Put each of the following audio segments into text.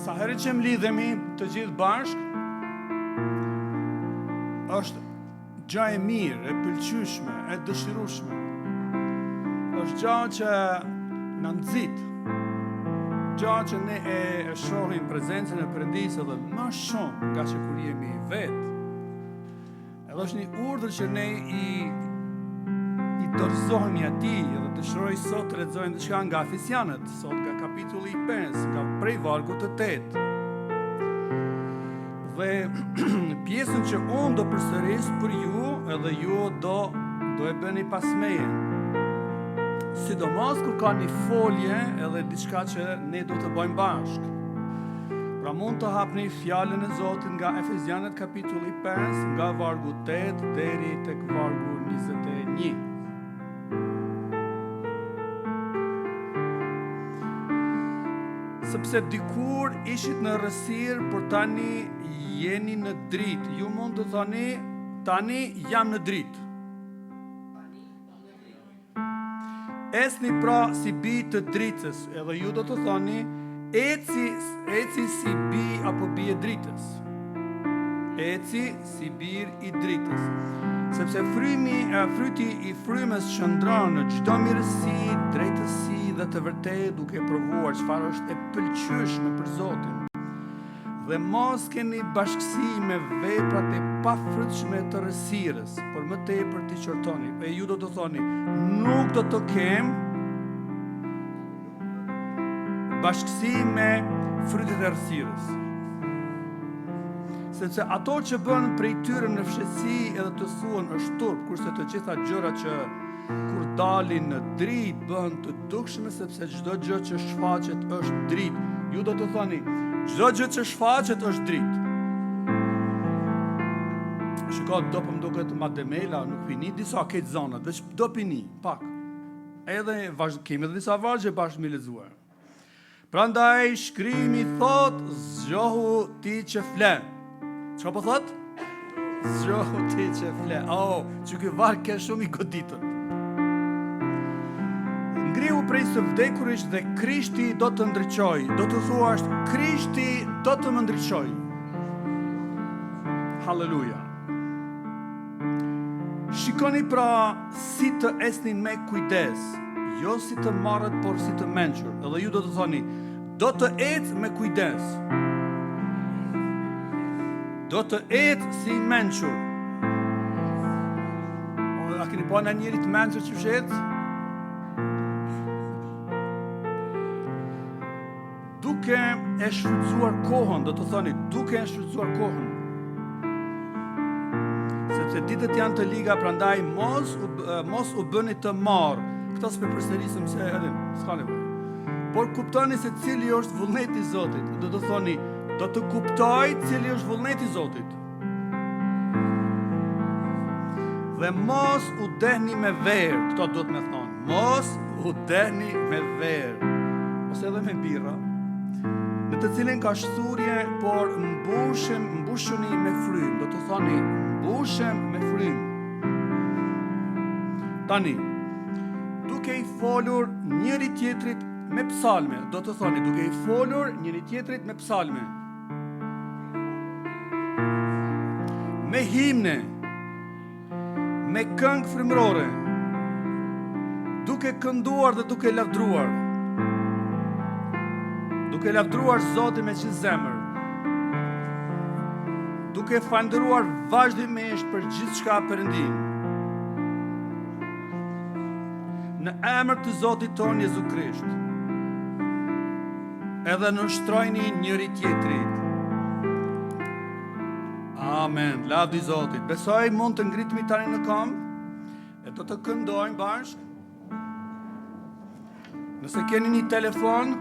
Sa herë që mlidhemi të gjithë bashk, është gjë e mirë, e pëlqyeshme, e dëshirueshme. Është gjë që na nxit. Gjë që ne e shohim prezencën e Perëndisë edhe më shumë nga që kur jemi vetë. Edhe është një urdhër që ne i dorëzohemi atij dhe dëshiroj sot të lexojmë diçka nga Efesianët, sot nga kapitulli 5, nga prej vargut të 8. Dhe pjesën që unë do përsëris për ju, edhe ju do e bëni pas meje. Sidomos kur ka një folje edhe diçka që ne do të bëjmë bashkë. Pra mund të hapni fjalën e Zotit nga Efesianët kapitulli 5, nga vargu 8 deri tek vargu 21. Sepse dikur ishit në rësirë, por tani jeni në dritë. Ju mund të thoni, tani jam në dritë. Esni pra si bi të dritës, edhe ju do të thoni, eci si bi apo bi e dritës. Eci si bir i dritës. Sepse fryti i frymës shndron në çdo mirësi, drejtësi dhe të vërtetë, duke provuar çfarë është e pëlqyeshme për Zotin. Dhe mos keni bashkësi me veprat e pafrytshme të rësirës, por më tepër t'i qortoni. E ju do të thoni, nuk do të kem bashkësi me frytet e rësirës. Sepse ato që bën prej tyre në fshehësi edhe të thuan është turp, kurse të gjitha gjërat që kur dalin në dritë bën të dukshme, sepse çdo gjë që shfaqet është dritë. Ju do të thoni, çdo gjë që shfaqet është dritë. Shiko, do më duket mademela, nuk pini disa këtë zonat, veç do pini, pak. Edhe kemi edhe disa vargje bashkë me lexuar. Prandaj shkrimi thot, zgjohu ti që fle. Çka po thot? Zgjohu ti që fle. Që ky varg ka shumë i goditën. Ngrihu prej së vdekurit dhe Krishti do të ndriçoj. Do të thuash, Krishti do të më ndriçoj. Halleluja. Shikoni pra si të esnin me kujdes, jo si të marrët, por si të mençur. Edhe ju do të thoni, do të ecë me kujdes. Do të ecë si mençur. A keni pa në njëri të mençur që fshetë? Duke e shfrytzuar kohën, do të thoni, duke e shfrytzuar kohën. Sepse ditët janë të liga, prandaj mos u bëni të marr. Këto s'pe përsërisim se edhe s'ka nevojë. Por kuptoni se cili është vullneti i Zotit. Do të thoni, do të kuptoj cili është vullneti i Zotit. Dhe mos u dehni me verë, këto duhet me thonë. Mos u dehni me verë. Ose edhe me birra. Në të cilin ka shturje, por mbushuni me frym. Do të thoni, mbushem me frym. Tani, duke i folur njëri tjetrit me psalme, do të thoni, duke i folur njëri tjetrit me psalme, me himne, me këngë frymërore, duke kënduar dhe duke lavdruar, Zotin me qëtë zemër, duke falëndëruar vazhdimisht për gjithçka Perëndin. Në emër të Zotit ton Jezu Krisht. Edhe nënshtrojni njëri tjetrit. Amen. Lavdi Zotit. Besoj mund të ngritemi tani në këmbë e do të këndojmë bashkë. Nëse keni një telefon,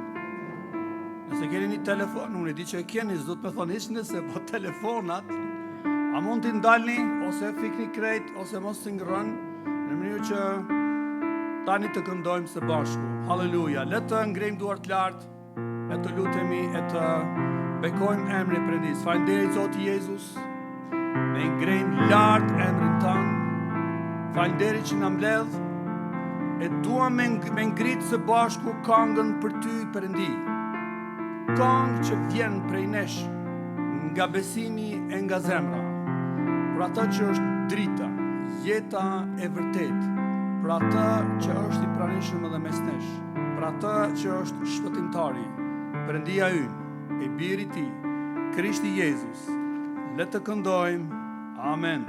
unë e di që e keni, s'do të me thonë hiç nëse, po telefonat, a mund t'i ndalni, ose fikni krejt, ose mos t'i ngrën, në mënyrë që tani të këndojmë së bashku. Halleluja. Le të ngrejmë duart lart, e të lutemi e të bekojmë emrin e Perëndisë. Falënderit Zoti Jezus. Ne ngrejmë lart emrin tënd. Falënderit që na mbledh. E duam me ngritë së bashku këngën për ty, Perëndi. këngë që vjen prej nesh, nga besimi e nga zemra, për atë që është drita, jeta e vërtet, për atë që është i pranishëm edhe mes nesh, për atë që është shpëtimtari, Perëndia ynë, e biri ti, Krishti Jezus. Le të këndojmë. Amen.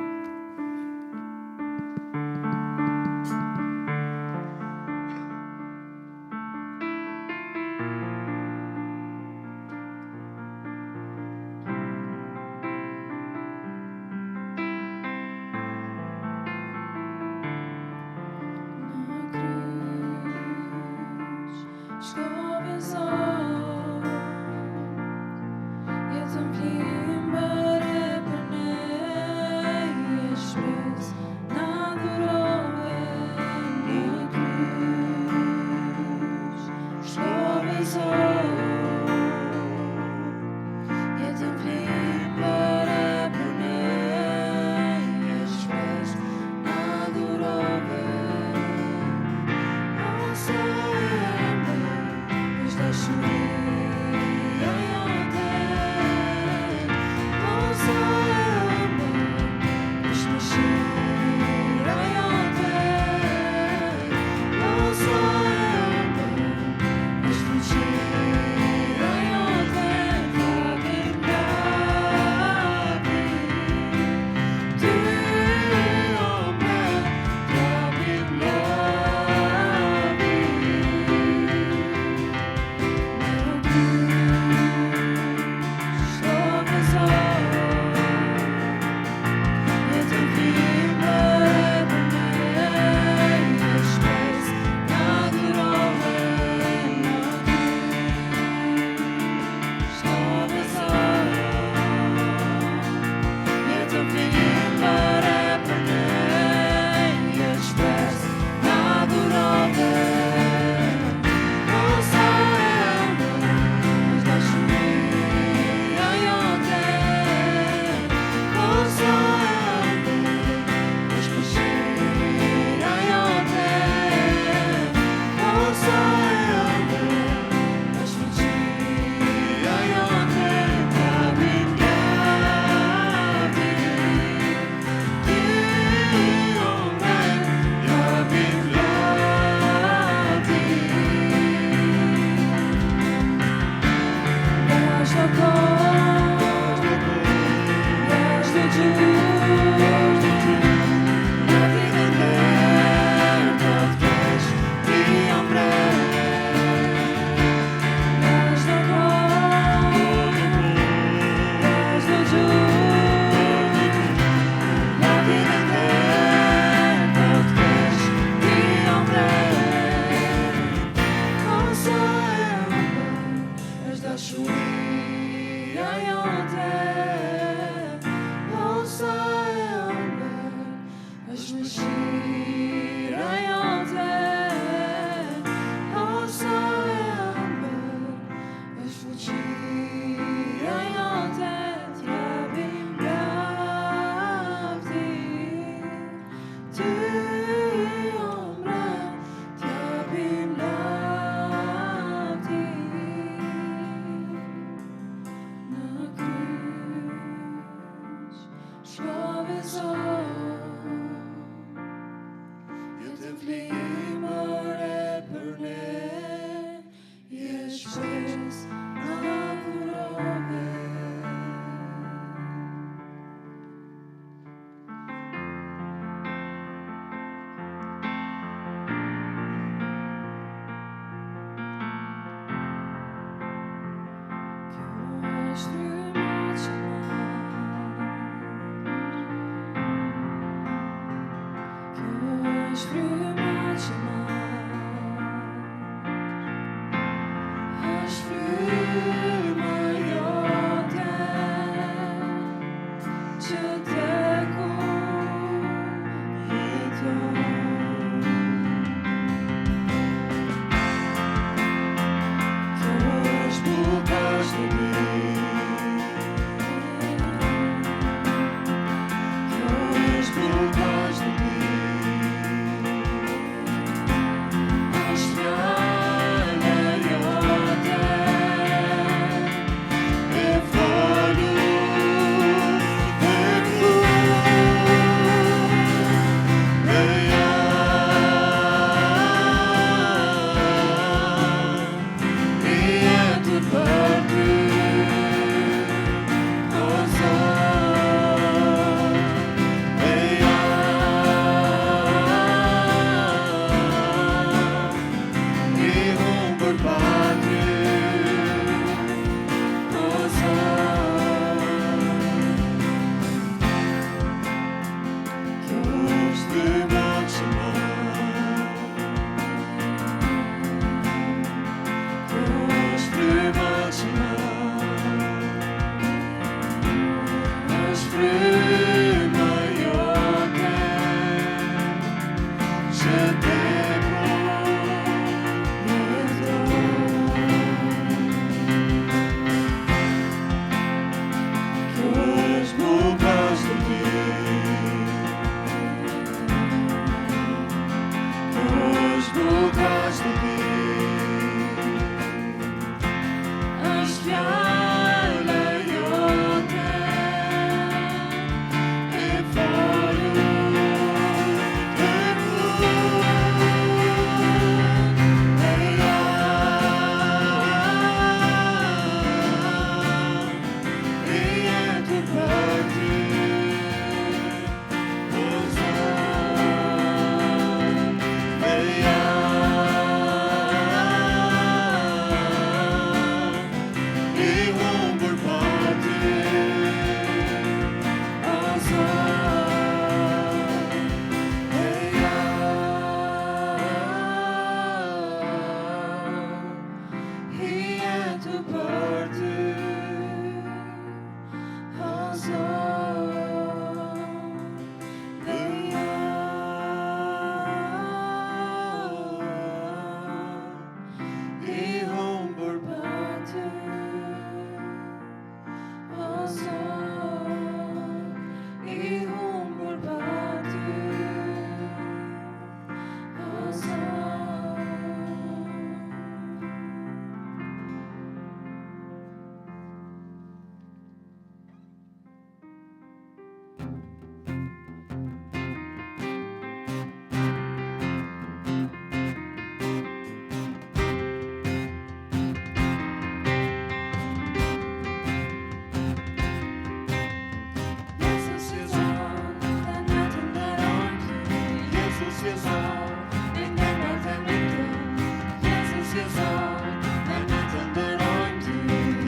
je Zot, ne ne të nderojmë ty.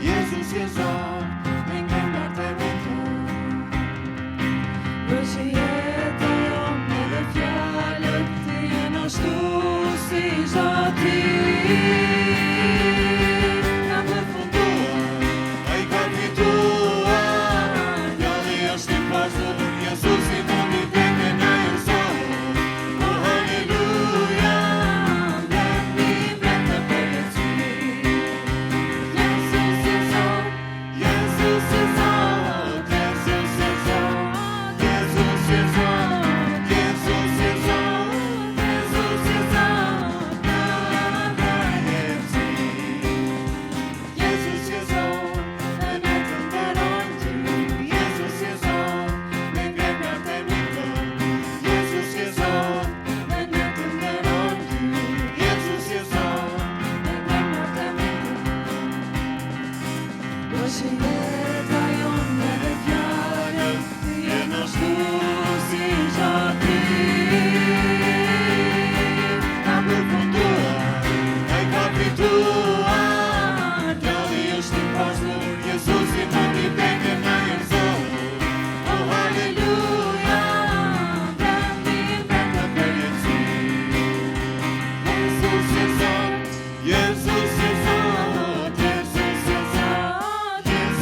Jezus je Zot, ne këngëtar të emrit të. Që jeta jonë edhe fjalët të jenë ashtu si Zoti. Ka përfunduar, ai ka fituar, djalli është I pasur, Jezusi mund I vete na jëson. Oh, halleluja, blemi vetë për jetësi. Jezus je Zot, Jezus je Zot, Jezus je Zot. Jesus je Zot, Jesus je Zot, Jesus je Zot, na jetësi. Jesus je Zot, ne ne të nderojmë ty. Jesus je Zot, ne këngëtar të emrit të. Jesus je Zot, ne ne të nderojmë ty. Jesus je Zot, ne këngëtar të emrit të. Që jeta jonë edhe fjalët të jenë ashtu si Zoti. Ka përfunduar, ai ka fituar, djalli është I pasur, Jezusi mund I vete na jëson. Oh, halleluja, blemi vetë për jetësi. Jezus je Zot, Jezus je Zot, Jezus je Zot, Jezus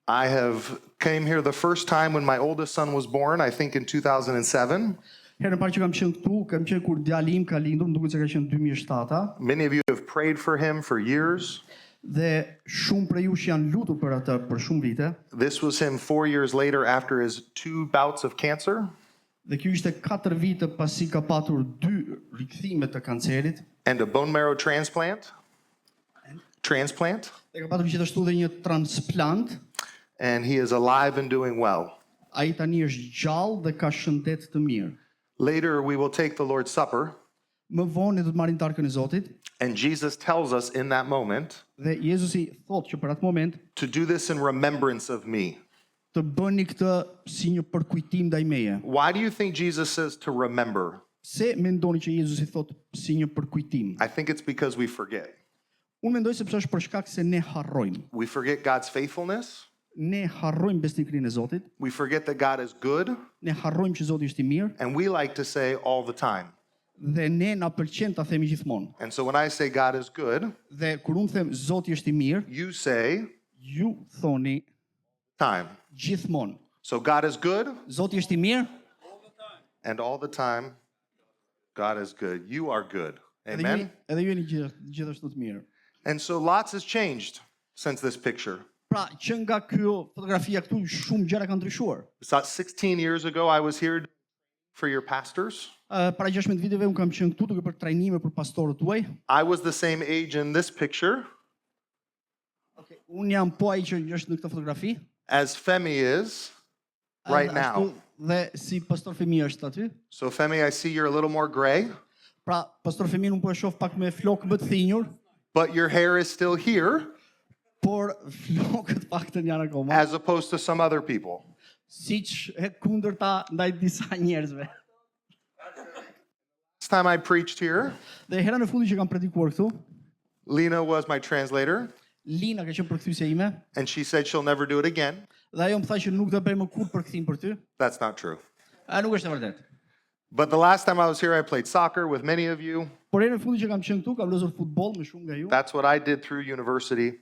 I have came here the first time when my oldest son was born, I think in 2007. Herën parë që kam qenë këtu, kam qenë kur djali im ka lindur, më duket se ka qenë 2007. Many of you have prayed for him for years. Dhe shumë prej jush janë lutur për atë për shumë vite. This was him 4 years later after his 2 bouts of cancer. Dhe kjo ishte 4 vite pasi ka patur 2 rikthime të kancerit. And a bone marrow transplant. Dhe ka patur gjithashtu dhe një transplant. And he is alive and doing well. Ai tani është gjallë dhe ka shëndet të mirë. Later, we will take the Lord's Supper, Më vonë do të marrim tarkën e Zotit and Jesus tells us in that moment dhe Jezusi thotë që për atë moment to do this in remembrance of me. të bëni këtë si një përkujtim ndaj meje. Why do you think Jesus says to remember? Pse mendoni që Jezusi thotë si një përkujtim? I think it's because we forget. Unë mendoj sepse është për shkak se ne harrojmë. We forget God's faithfulness. Ne harrojmë besnikërinë e Zotit, We forget that God is good, ne harrojmë që Zoti është i mirë and we like to say all the time. dhe ne na pëlqen ta themi gjithmonë. And so when I say God is good, Dhe kur unë them Zoti është i mirë, you say ju thoni time. gjithmonë. So God is good, Zoti është i mirë, and all the time, God is good. You are good. Amen? edhe ju jeni gjithashtu të mirë. And so lots has changed since this picture. Pra, që nga kjo fotografia këtu shumë gjëra kanë ndryshuar. It's about 16 years ago, I was here for your pastors. Para 16 viteve unë kam qenë këtu duke për trajnime për pastorët tuaj. I was the same age in this picture Unë jam po ai që është në këtë fotografi. as Femi is right now. Dhe si pastor Femi është aty. So Femi, I see you're a little more gray, Pra, pastor Femi unë po e shoh pak me flokë më të thinjur, but your hair is still here por flokët paktën janë akoma. as opposed to some other people. Siç e kundërta ndaj disa njerëzve. Last time I preached here, Dhe hera në fundi që kam predikuar këtu, Lena was my translator, Lina ka qenë përkthyesja ime, and she said she'll never do it again. dhe ajo më tha që nuk do bëj më kurrë përkthim për ty. That's not true. A nuk është e vërtetë. But the last time I was here, I played soccer with many of you. Por herën në fundi që kam qenë këtu, kam luajtur futboll me shumë nga ju. That's what I did through university.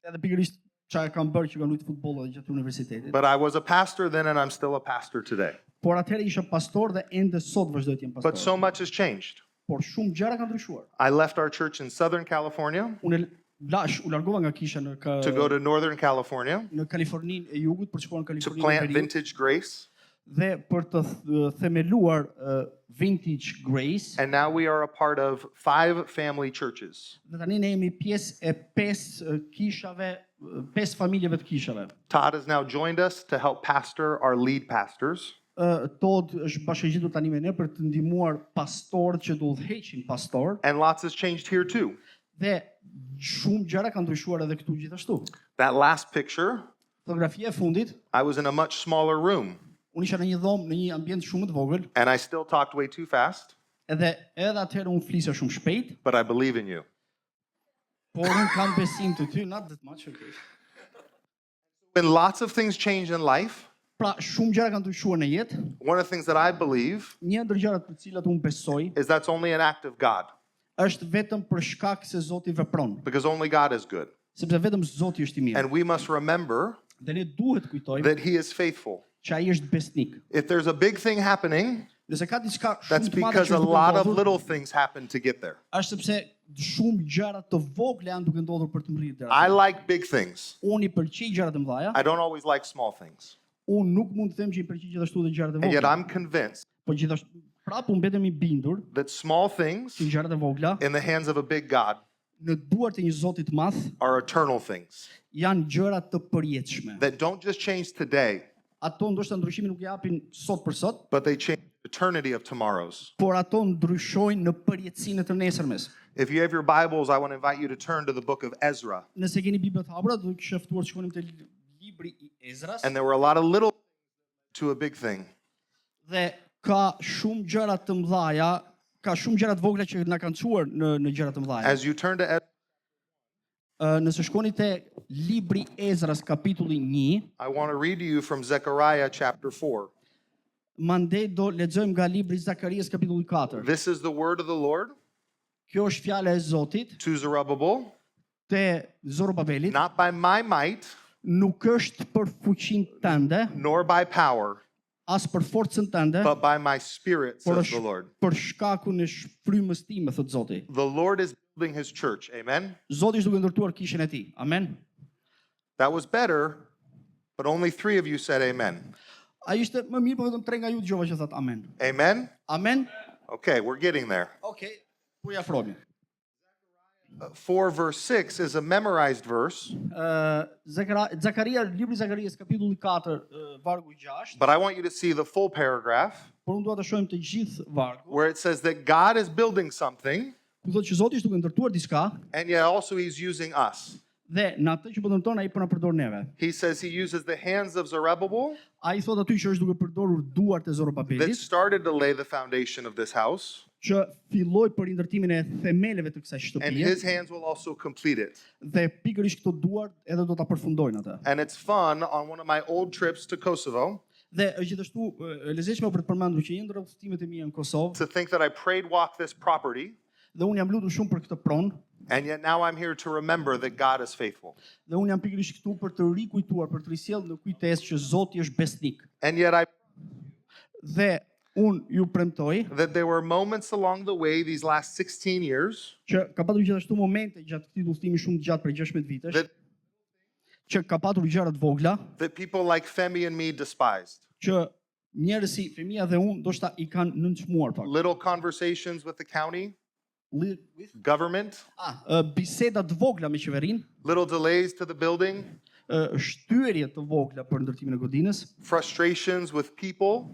Edhe pikërisht çfarë kam bërë që kam luajtur futboll edhe gjatë universitetit. But I was a pastor then, and I'm still a pastor today. Por atëherë isha pastor dhe ende sot vazhdoj të jem pastor. But so much has changed. Por shumë gjëra kanë ndryshuar. I left our church in Southern California U largova nga kisha to go to Northern California në Kaliforninë e Jugut për të shkuar në to Kaliforninë e plant Veriut Vintage Grace. dhe për të themeluar Vintage Grace. And now we are a part of 5 family churches. Dhe tani ne jemi pjesë e 5 kishave, 5 familjeve të kishave. Todd has now joined us to help pastor our lead pastors. Todd është bashkëngjitur tani me ne për të ndihmuar pastorët që do udhëheqin pastor And lots has changed here too. dhe shumë gjëra kanë ndryshuar edhe këtu gjithashtu. That last picture, Fotografia e fundit, I was in a much smaller room, unë isha në një dhomë, në një ambient shumë të vogël, and I still talked way too fast, edhe atëherë unë flisja shumë shpejt, but I believe in you. por unë kam besim të ty, not that much, okay. When lots of things change in life, Pra, shumë gjëra kanë ndryshuar në jetë. one of the things that I believe Një ndër gjërat për të cilat unë besoj is that's only an act of God, është vetëm për shkak se Zoti vepron, because only God is good. sepse vetëm Zoti është i mirë. And we must remember Dhe ne duhet kujtojmë that He is faithful. që ai është besnik. If there's a big thing happening, Nëse ka diçka that's shumë të madhe because që a është duke lot of ndodhur, little things happen to get there. është sepse shumë gjëra të vogla janë duke ndodhur për të mbërritur deri I aty. like big things. Unë i pëlqej gjërat e mëdha, I don't always like small things. unë nuk mund të them që i pëlqej gjithashtu edhe gjërat e And yet vogla. I'm convinced Po gjithashtu prapë unë mbetem i bindur that small things që gjërat e vogla in the hands of a big God në duart e një Zoti të madh are eternal things janë gjëra të përjetshme. that don't just change today, Ato ndoshta ndryshimin nuk japin sot për sot, but they change eternity of tomorrows. por ato ndryshojnë në përjetësinë e të nesërmes. If you have your Bibles, I want to invite you to turn to the book of Ezra. Nëse keni Bibla të hapura, do të kisha ftuar të shkonim te libri i Ezras And there were a lot of little to a big thing. dhe ka shumë gjëra të mëdha, ka shumë gjëra të vogla që na kanë çuar në gjëra të mëdha. As you turn to Ezra, Nëse shkoni te libri Ezras kapitulli 1, I want to read to you from Zechariah chapter 4. mandej do lexojmë nga libri i Zakarias kapitulli 4. This is the word of the Lord Kjo është fjala e Zotit to Zerubbabel, te Zorobabelit, not by my might, nuk është për fuqinë tënde, nor by power, as për forcën tënde, but by my Spirit, por says the është Lord. për shkakun e shfrymës time, thot Zoti. The Lord is building his church. Amen. Zoti është duke ndërtuar kishën e tij. Amen. That was better, but only 3 of you said amen. Ai ishte më mirë, por vetëm 3 nga ju dëgjova që thot amen. Amen? Amen. Okay, we're getting there. Okej, po ja afrohemi. 4 verse 6 is a memorized verse, Zakaria, libri i Zakarias, kapitulli 4, vargu 6, but I want you to see the full paragraph por unë dua ta shohim të gjithë vargu. where it says that God is building something, Ku thotë që Zoti është duke ndërtuar diçka and yet also he's using us. dhe në atë që po ndërton ai po na përdor neve. He says he uses the hands of Zerubbabel Ai thotë aty që është duke përdorur duart e that Zorobabelit, started to lay the foundation of this house, që filloi për ndërtimin e themeleve të kësaj and shtëpie his hands will also complete it. dhe pikërisht këto duart edhe do ta përfundojnë atë. And it's fun on one of my old trips to Kosovo Dhe është gjithashtu e lezetshme për të përmendur që një ndër udhëtimet e mia në Kosovë to think that I prayed walk this property, dhe unë jam lutur shumë për këtë pronë and yet now I'm here to remember that God is faithful. dhe unë jam pikërisht këtu për të rikujtuar, për të risjellë në kujtesë që Zoti është besnik. And yet I Dhe unë ju premtoj that there were moments along the way these last 16 years që ka patur gjithashtu momente gjatë këtij udhëtimi shumë të gjatë për 16 vitesh, that që ka patur gjëra të vogla that people like Femi and me despised. që njerëz si fëmia dhe unë ndoshta i kanë nënçmuar pak. Little conversations with the county government, Biseda të vogla me qeverinë, little delays to the building, shtyerje të vogla për ndërtimin e godinës, frustrations with people,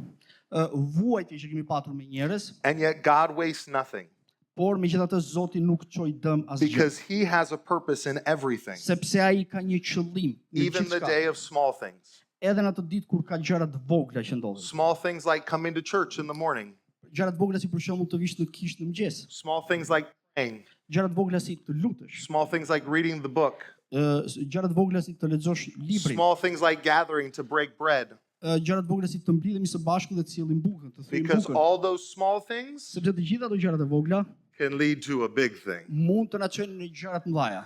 vuajtje që kemi patur me njerëz, and yet God wastes nothing por megjithatë Zoti nuk çoi dëm asgjë. because he has a purpose in everything, Sepse ai ka një qëllim në even the gjithçka. day of small things. Edhe në atë ditë kur ka gjëra të vogla që ndodhin. Small things like coming to church in the morning, Gjëra të vogla si për shembull të vish në kishë në mëngjes. small things like praying, Gjëra të vogla si të lutesh. small things like reading the book, Gjëra të vogla si të lexosh librin. small things like gathering to break bread, Gjëra të vogla si të mblidhemi së bashku dhe të sjellim bukën, të thyejmë because bukën. all those small things Sepse të gjitha ato gjërat e vogla can lead to a big thing. mund të na çojnë në gjëra të mëdha.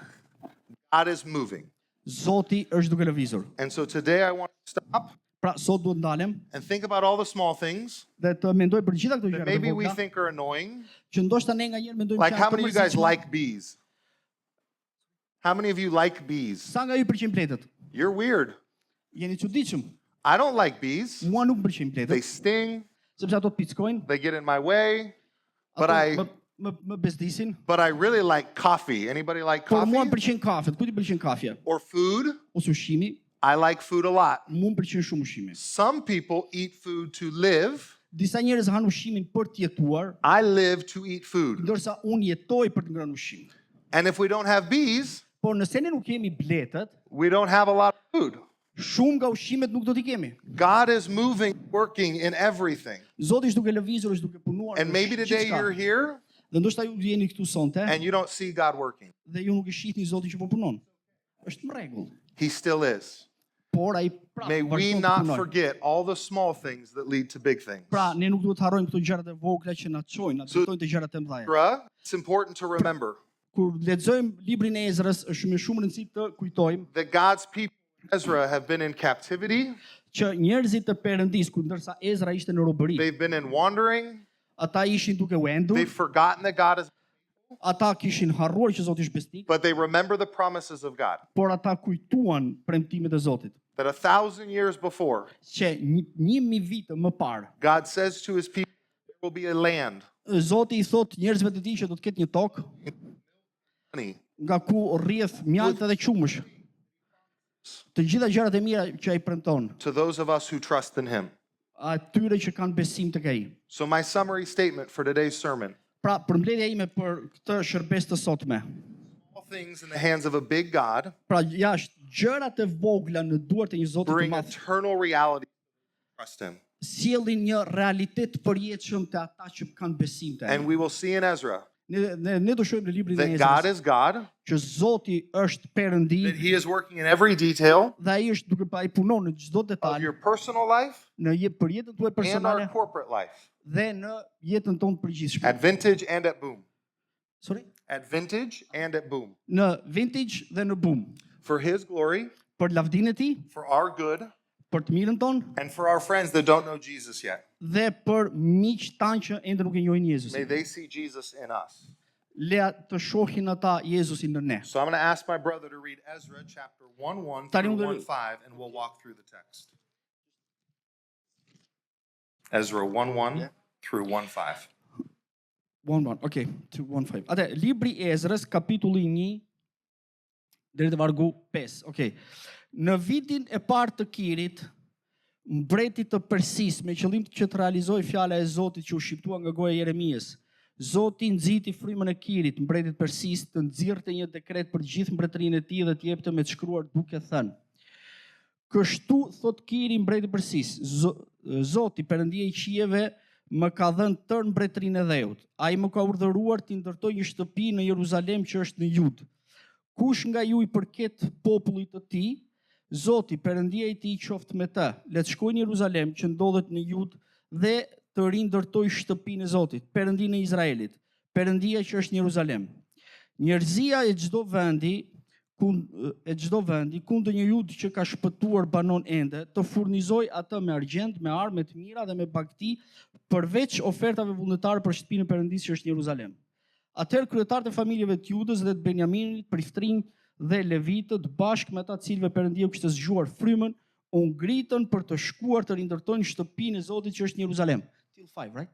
God is moving. Zoti është duke lëvizur. And so today I want to stop Pra sot duhet ndalem and think about all the small things dhe të mendoj për gjitha këto that gjëra të maybe we vogla think are annoying. që ndoshta ne nganjëherë mendojmë Like, që how janë many of you guys përmërzitshme. like bees? How many of you like bees? Sa nga ju pëlqejnë pletet? You're weird. Jeni çuditshëm. I don't like bees. Mua nuk më pëlqejnë They pletet, sting, sepse ato të pickojnë, they get in my way, but ato I më bezdisin. but I really like coffee. Anybody like Por mua më coffee? pëlqen kafet. Kujt i pëlqen kafja? Or food? Ose ushqimi? I like food a lot. Mua më pëlqen shumë ushqimi. Some people eat food to live. Disa njerëz han ushqimin për të jetuar, I live to eat food. ndërsa unë jetoj për të ngrënë ushqim. And if we don't have bees, Por nëse ne nuk kemi bletet, we don't have a lot of food. shumë nga ushqimet nuk do t'i kemi. God is moving, working in everything. Zoti është duke lëvizur, është duke punuar. And në maybe today gjithçka. you're here Dhe ndoshta ju jeni këtu sonte and you don't see God working. dhe ju nuk e shihni Zotin që po punon. Është në rregull. He still is. Por ai May we vazhdon të not punojë. forget all the small things that lead to big things. Pra, ne nuk duhet të harrojmë këto gjërat e vogla që na çojnë, na So- drejtojnë te gjërat e mëdha. Ezra, it's important to remember Kur lexojmë librin e Ezrës, është me shumë rëndësi të kujtojmë that God's people, Ezra, have been in captivity. që njerëzit të Perëndis, kur ndërsa Ezra ishte në robëri, They've been in wandering. ata ishin duke u endur, They've forgotten that God is, ata kishin harruar që Zoti është besnik, but they remember the promises of God. por ata kujtuan premtimet e Zotit. That 1,000 years before, Që 1000 vite më parë, God says to his people, there will be a land, Zoti i thot njerëzve të tij që do të ketë një tokë honey, nga ku rrjedh mjaltë dhe qumësh. Të gjitha gjërat e mira që ai premton, to those of us who trust in him. atyre që kanë besim tek ai. So my summary statement for today's sermon, Pra, përmbledhja ime për këtë shërbes të sotme. all things in the hands of a big God Pra, jashtë gjërat e vogla në duart e një Zoti të bring madh, eternal reality. Trust him. sjellin një realitet të përjetshëm te ata që kanë besim te ai. And we will see in Ezra Ne do shohim në librin e that God Ezrës is God, që Zoti është Perëndi that he is working in every detail dhe ai është duke ai punon në çdo of detaj your personal life për jetën tuaj and our personale corporate life. dhe në jetën tonë të përgjithshme. At Vintage and at Boom. Sorry? At Vintage and at Boom. Në Vintage dhe në Boom. For his glory për lavdinë e tij, for our good, për të mirën tonë and for our friends that don't know Jesus yet. dhe për miqtë tanë që ende nuk e njohin May Jezusin. they see Jesus in us. Lea të shohin ata Jezusin në ne. So I'm going to ask my brother to read Ezra chapter 1:1 Tani through unë do- 1:5, and we'll walk through the text. Ezra 1:1 through 1:5. 1:1, okay, to 1:5. Atë, libri i Ezrës, kapitulli 1 deri te vargu 5. Okay. Në vitin e parë të Kirit, mbreti të Persis, me qëllim që të realizojë fjala e Zotit që u shqiptua nga goja e Jeremias, Zoti nxiti frymën e Kirit, mbretit Persis, të nxirrte një dekret për gjithë mbretërinë e tij dhe të jepte me të shkruar duke thënë: Kështu thot Kiri, mbreti Persis, Zoti, Perëndia i qijeve, më ka dhënë tërë mbretërinë e dheut. Ai më ka urdhëruar të ndërtoj një shtëpi në Jeruzalem që është në Judë. Kush nga ju i përket popullit të tij, Zoti, Perëndia i tij qoftë me të. Le të shkojë në Jeruzalem që ndodhet në Judë dhe të rindërtoj shtëpinë e Zotit, Perëndinë e Izraelit, Perëndia që është në Jeruzalem. Njerëzia e çdo vendi kundër një jud që ka shpëtuar banon ende, të furnizoj atë me argjend, me armë të mira dhe me bagti, përveç ofertave vullnetare për shtëpinë e Perëndisë që është në Jeruzalem. Atëherë kryetarët e familjeve të Judës dhe të Benjaminit, priftrinj dhe levitët, bashkë me ata të cilëve Perëndia u kishte zgjuar frymën, u ngritën për të shkuar të rindërtojnë shtëpinë e Zotit që është në Jeruzalem. Till 5, right?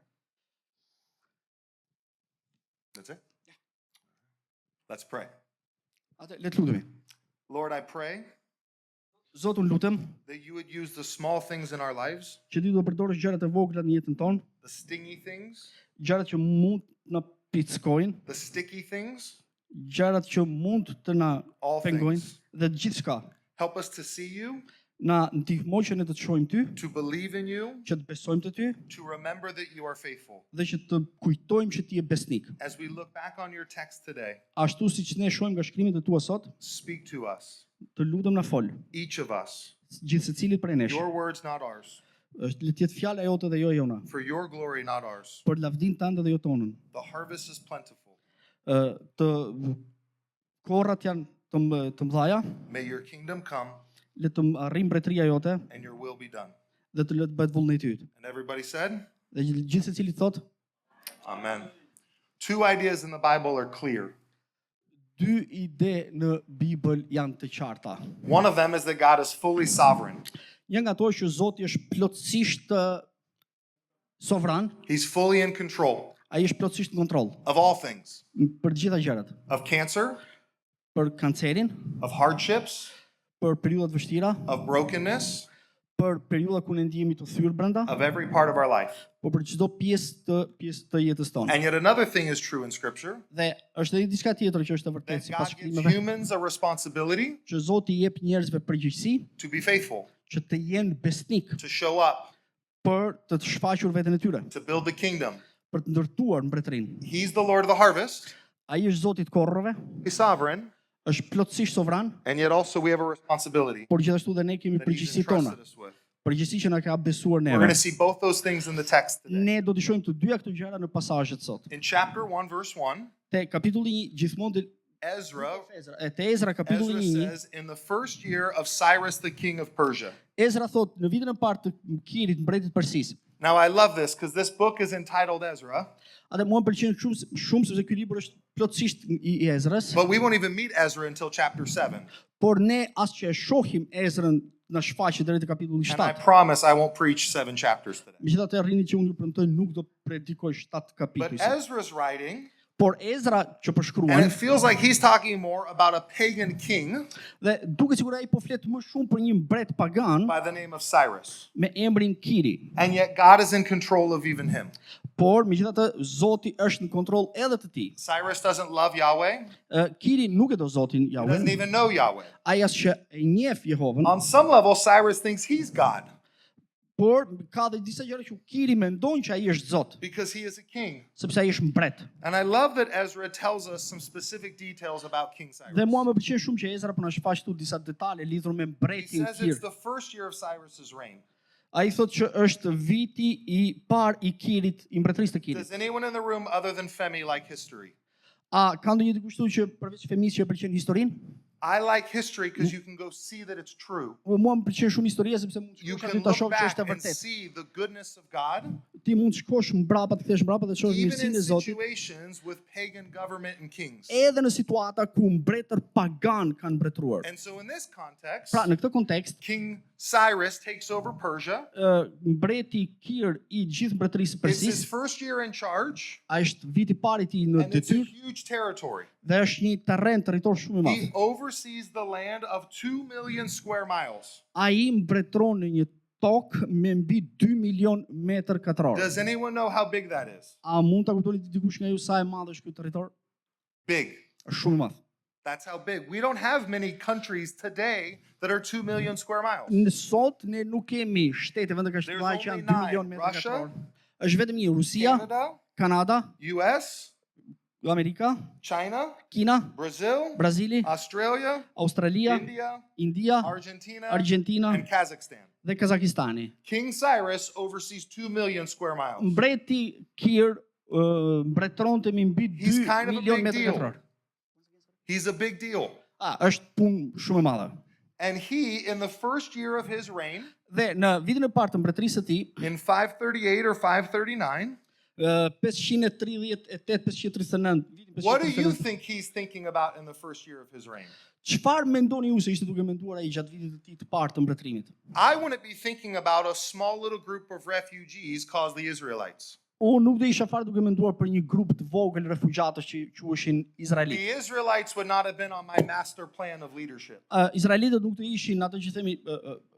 That's it? Let's pray. Atë, le të lutemi. Lord, I pray Zot, unë lutem that you would use the small things in our lives, që ti do të përdorësh gjërat e vogla në jetën tonë, the stingy things, gjërat që mund na pickojnë, the sticky things, gjërat që mund të na all pengojnë things. dhe gjithçka. Help us to see you, Na ndihmoj që ne të të shohim ty, to believe in you, që të besojmë të ty to remember that you are faithful. dhe që të kujtojmë që ti je besnik. As we look back on your text today, Ashtu siç ne shohim nga shkrimet e tua sot, speak to us, të lutem na fol, each of us, gjithë secilit prej nesh. your words, not ours, Është le të jetë fjala jote dhe jo e jona, for your glory, not ours. për lavdinë tënde dhe jo tonën. The harvest is plentiful. Të korrat janë të mëdha, May your kingdom come le të arrijmë mbretëria jote and your will be done. dhe të le të bëhet vullneti yt. And everybody said, Dhe gjithë secili thot, Amen. Two ideas in the Bible are clear. dy ide në Bibël janë të qarta. One of them is that God is fully sovereign. Një nga ato është që Zoti është plotësisht sovran, He's fully in control ai është plotësisht në kontroll of all things, për të gjitha gjërat, of cancer, për kancerin, of hardships, për periudhat vështira, of brokenness, për periudha ku ne ndihemi të thyrë brenda, of every part of our life. por për çdo pjesë të jetës tonë. And yet another thing is true in Scripture, Dhe është edhe diçka tjetër që është e vërtetë that sipas God gives shkrimeve, humans a responsibility që Zoti i jep njerëzve përgjegjësi to be faithful, që të jenë besnik to show up, për të shfaqur veten e tyre, to build the kingdom. për të ndërtuar mbretërinë. He's the Lord of the harvest, Ai është Zoti i korrave, He's sovereign, është plotësisht sovran, and yet also we have a responsibility por gjithashtu dhe ne kemi that He's përgjegjësi tona, entrusted us with. përgjegjësi që na ka besuar We're neve. going to see both those things in the text today. Ne do të shohim të dyja këto gjëra në pasazhet sot. In chapter 1, verse 1, Te kapitulli 1 gjithmonë Ezra te Ezra kapitulli 1, says, in the first year of Cyrus the king of Persia. Ezra thot në vitin e parë të Kirit, mbretit Persis. Now I love this because this book is entitled Ezra, Atë mua më pëlqen shumë sepse ky libër është plotësisht i Ezrës, but we won't even meet Ezra until chapter 7. por ne as që e shohim Ezrën në shfaqje deri te kapitulli And I 7. promise I won't preach 7 chapters today. Megjithatë rrini që unë ju premtoj nuk do predikoj 7 But kapituj. Ezra's writing, Por Ezra që and përshkruan it feels like he's talking more about a pagan king dhe duket sikur ai po flet më shumë për një mbret pagan by the name of Cyrus. me emrin Kiri. And yet God is in control of even him. Por megjithatë Zoti është në kontroll edhe të tij. Cyrus doesn't love Yahweh, Kiri nuk e do Zotin he doesn't Jahve, even know Yahweh. ai as që e njeh Jehovën, On some level, Cyrus thinks he's God por ka dhe disa gjëra që Kiri mendon që ai është Zot, because he is a king. sepse ai është mbret. And I love that Ezra tells us some specific details about King Cyrus. Dhe mua më pëlqen shumë që Ezra po na shfaq këtu disa detale lidhur me He mbretin says Kir. it's the first year of Cyrus's reign. Ai thotë që është viti i parë i Kirit, i mbretërisë të Kirit. Does anyone in the room other than Femi like history? A ka ndonjë dikush këtu që përveç femis që e pëlqen historinë? I like history because you can go see that it's true. Mua më pëlqen shumë historia sepse mund të You shkosh can aty ta look shohësh që back është e and vërtetë. see the goodness of God, Ti mund të shkosh mbrapa, të kthesh mbrapa dhe të shohësh even in mirësinë e Zotit. situations with pagan government and kings. Edhe në situata ku mbretër pagan kanë mbretëruar. And so in this context, Pra, në këtë kontekst, King Cyrus takes over Persia. mbreti Kir I gjithë mbretërisë së It's his Persisë, first year in charge, a është viti I parë I tij në and it's a detyrë huge territory. dhe është një terren territor shumë I madh. He oversees the land of 2 million square miles. Ai mbretëron në një tokë me mbi 2 milion metër katror. Does anyone know how big that is? A mund ta kuptoni dikush nga ju sa e madh është ky territor? Big. Është shumë I madh. That's how big. We don't have many countries today that are 2 million square miles. Në sot ne nuk kemi shtete vende ka There's shtete që only janë 2 milion 9. metër Russia, katror. Është vetëm një Rusia, Canada, Kanada, US, Amerika, China, Kina, Brazil, Brazili, Australia, Australia, India, India, Argentina, Argentina and Kazakhstan. dhe Kazakistani. King Cyrus oversees 2 million square miles. Mbreti Kir mbretëronte me mbi He's 2 kind of a milion big metër deal. katror. He's a big deal. Është punë shumë e madhe. And he, in the first year of his reign, Dhe në vitin e parë të mbretërisë së tij, in 538 or 539, 538-539, vitin what do you 539. think he's thinking about in the first year of his reign? Çfarë mendoni ju se ishte duke menduar ai gjatë vitit të tij të parë të mbretërimit? I wouldn't be thinking about a small little group of refugees called the Israelites. Unë nuk do isha fare duke menduar për një grup të vogël refugjatësh që quheshin izraelitë. The Israelites would not have been on my master plan of leadership. Izraelitët nuk të ishin ato që themi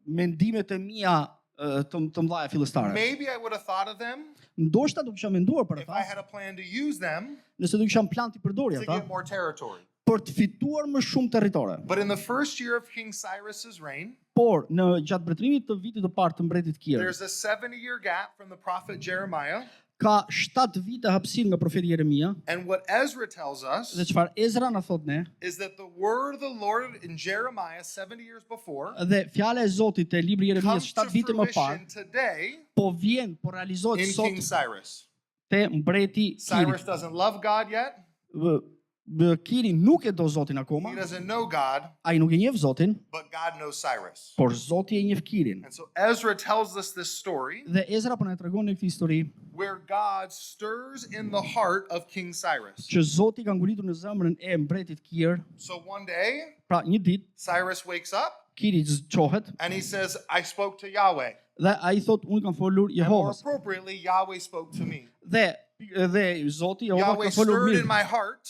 mendimet e mia të mëdha fillestare. Maybe I would have thought of them Ndoshta do kisha menduar për if I ata, had a plan to use them nëse do kisha plan të përdorja to ata get more territory. për të fituar më shumë territore. But in the first year of King Cyrus's reign, Por në gjatë mbretërimit të vitit të parë të mbretit Kir, there's a 70-year gap from the prophet Jeremiah. ka 7 vite hapësirë nga profeti Jeremia, And what Ezra tells us dhe çfarë Ezra na thot ne, is that the word of the Lord in Jeremiah 70 years before dhe fjala e Zotit te libri Jeremias comes to 7 vite më parë, fruition today po vjen, po realizohet in sot King Cyrus. te mbreti Kiri. Cyrus doesn't love God yet. Kiri nuk e do Zotin He akoma, doesn't know God, ai nuk e njeh Zotin, but God knows Cyrus. por Zoti e njeh Kirin. And so Ezra tells us this story Dhe Ezra po na tregon në këtë histori where God stirs in the heart of King Cyrus. që Zoti ka nguritur në zemrën e mbretit Kir. So one day, Pra një ditë Cyrus wakes up Kiri çohet and he says, I spoke to Yahweh. dhe ai thot unë kam folur And more Jehovës. appropriately, Yahweh spoke to me. Dhe Zoti Jehova Yahweh ka folur stirred in mirë. my heart,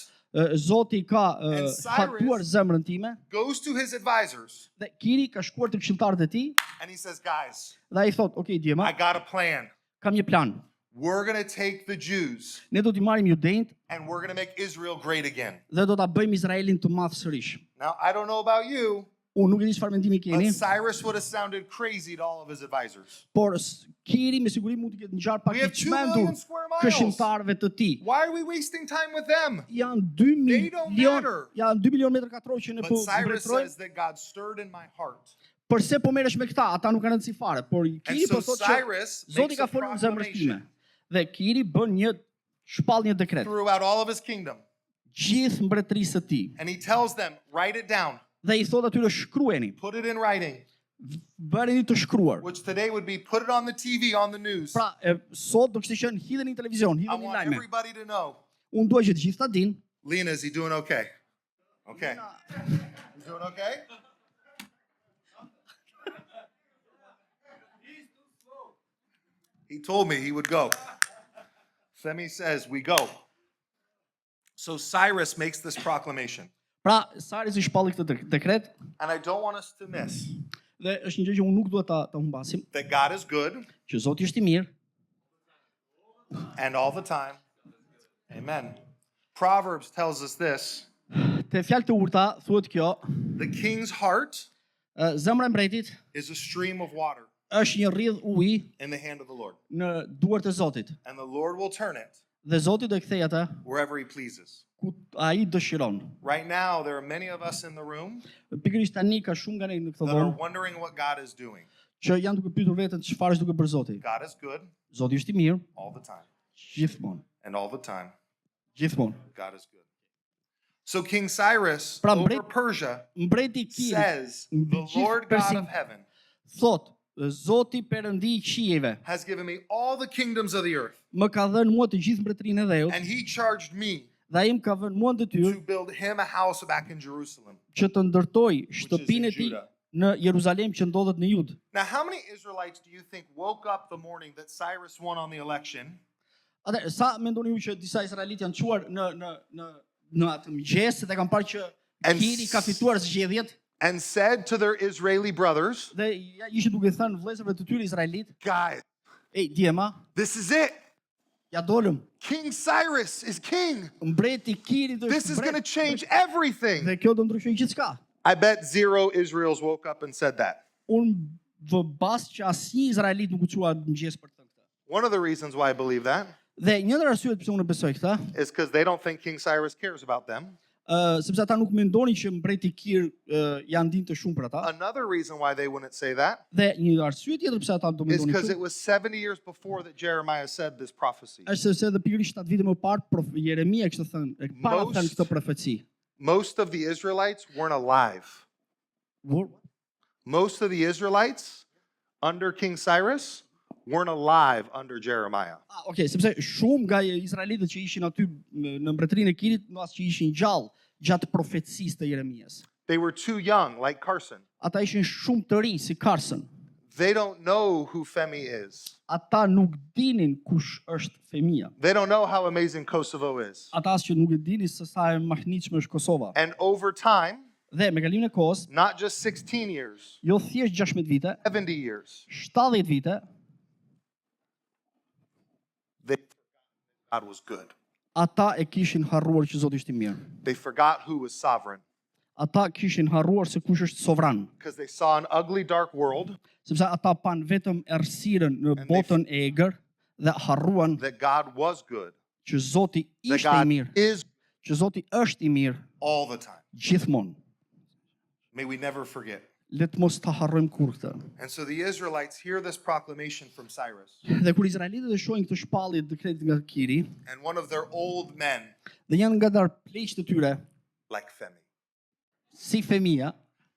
Zoti ka And Cyrus- fatuar zemrën time goes to his advisors, dhe Kiri ka shkuar te këshilltarët e tij and he says, guys, dhe ai thot, "Ok, I djema, got a plan. kam një plan. We're going to take the Jews Ne do t'i marrim judejt and we're going to make Israel great again. dhe do ta bëjmë Izraelin të madh sërish." Now, I don't know about you, Unë nuk e di çfarë mendimi keni, but Cyrus would have sounded crazy to all of his advisors. por Kiri me siguri mund të ketë ngjarë pak We i have 2 çmendur million square miles. këshilltarëve të tij. Why are we wasting time with them? Janë 2 They don't milion, matter. janë 2 milion metër katror që ne But po Cyrus mbretërojmë. says that God stirred in my heart. Përse po merresh me këta? Ata nuk kanë rëndësi fare, por And Kiri so po thotë që Cyrus Zoti makes ka a folur në zemrën time. proclamation Dhe Kiri bën një shpall një dekret. throughout all of his kingdom. Gjithë mbretërisë së tij. And he tells them, write it down, Dhe i thotë atyre shkruani, put it in writing, bërini të shkruar. which today would be put it on the TV, on the news. Pra, sot do kishte qenë hidheni në televizion, I hidheni në want lajme. everybody to know. Unë dua që të gjithë ta dinë. Lena, is he doing okay? Okay. He's doing okay? He told me he would go. Femi says, we go. So Cyrus makes this proclamation. Pra, Cyrus I shpalli këtë dekret And I don't want us to miss dhe është një gjë që unë nuk dua ta humbasim, that God is good që Zoti është I mirë and all the time. Amen. Proverbs tells us this. te fjalë të urta thuhet kjo, The king's heart zemra e mbretit is a stream of water është një rrjedh uji in the hand of the Lord. në duart e Zotit. And the Lord will turn it Dhe Zoti do e kthej atë wherever he pleases. ku ai dëshiron. Right now, there are many of us in the room Pikërisht tani ka shumë nga ne në këtë that are vonë wondering what God is doing. që janë duke pyetur veten çfarë është duke bërë Zoti. God is good Zoti është I mirë all the time. gjithmonë. And all the time, Gjithmonë. God is good. So King Cyrus Pra, over mbret- Persia Mbreti i Kirit says, mbi the gjithë Lord God Persin of heaven thot, Zoti Perëndi i qiejve has given me all the kingdoms of the earth, më ka dhënë mua të gjithë mbretërinë e dheut and he charged me dhe ai më ka vënë mua në detyrë to build him a house back in Jerusalem. që të ndërtoj is shtëpinë in e tij Judah. në Jeruzalem që ndodhet në Jud. Now, how many Israelites do you think woke up the morning that Cyrus won on the election Atë sa mendoni ju që disa izraelitë janë çuar në atë mëngjes dhe kanë parë që And Kiri ka fituar zgjedhjet and said to their Israeli brothers, dhe ishte duke thënë vëllezërve të tyre izraelit, guys, ej, djema, this is it. ja dolëm. King Cyrus is king. Mbreti Kirit This është is going to mbret change everything. dhe kjo do ndryshojë gjithçka. I bet 0 Israels woke up and said that. Unë vëbas që asnjë izraelit nuk u çua në mëngjes për të këtë. One of the reasons why I believe that Dhe një ndër arsyet pse unë besoj këtë, is because they don't think King Cyrus cares about them. sepse ata nuk mendonin që mbreti Kir janë ndinte shumë për ata. Another reason why they wouldn't say that Dhe një arsye tjetër pse ata do is mendonin because kështu, it was 70 years before that Jeremiah said this prophecy. është sepse edhe pikërisht 7 vite më parë Jeremia kishte thënë, e para Most- thënë këtë profeci. Most of the Israelites weren't alive. Most of the Israelites under King Cyrus weren't alive under Jeremiah. Okay, sepse shumë nga izraelitët që ishin aty në mbretërinë e Kirit, në as që ishin gjallë gjatë profecisë të Jeremias. They were too young, like Carson. Ata ishin shumë të rinj si Carson. They don't know who Femi is. Ata nuk dinin kush është Femia. They don't know how amazing Kosovo is. Ata as që nuk e dinin se sa e mahnitshme është Kosova. And over time, Dhe me kalimin e kohës, not just 16 years, jo thjesht 16 vite, 70 years, 70 vite, they God was good. ata e kishin harruar që Zoti ishte i mirë. They forgot who was sovereign Ata kishin harruar se kush është sovran, because they saw an ugly, dark world sepse ata pan vetëm errësirën në And botën e egër dhe harruan that God was good, që Zoti that ishte i God mirë, is që Zoti është i mirë all the time. gjithmonë. May we never forget. Le të mos ta harrojmë kur këtë. And so the Israelites hear this proclamation from Cyrus, Dhe kur izraelitët e shohin këtë shpallje të dekretit nga Kiri, and one of their old men, dhe janë nga dar pleqtë të tyre, like Femi, si Femia,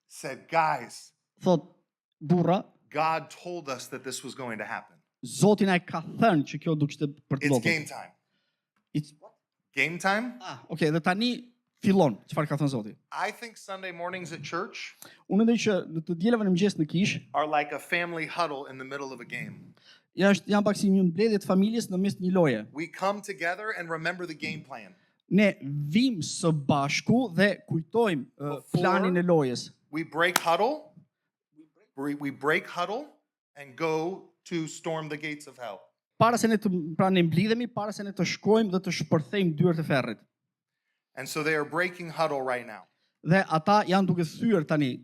said, guys, thot burra, God told us that this was going to happen. Zoti na e ka thënë që kjo do kishte për të It's game ndodhur. time. It's Game time? okay, dhe tani fillon, çfarë ka thënë Zoti. I think Sunday mornings at church Unë mendoj që në të dielave në mëngjes në kish, are like a family huddle in the middle of a game. janë pak si një mbledhje të familjes në mes të një loje. We come together and remember the game plan. Ne vim së bashku dhe kujtojmë planin e lojës. We break huddle. We break huddle and go to storm the gates of hell. Para se ne ne mblidhemi, para se ne të shkojmë dhe të shpërthejmë dyert e ferrit. And so they are breaking huddle right now. Dhe ata janë duke thyer tani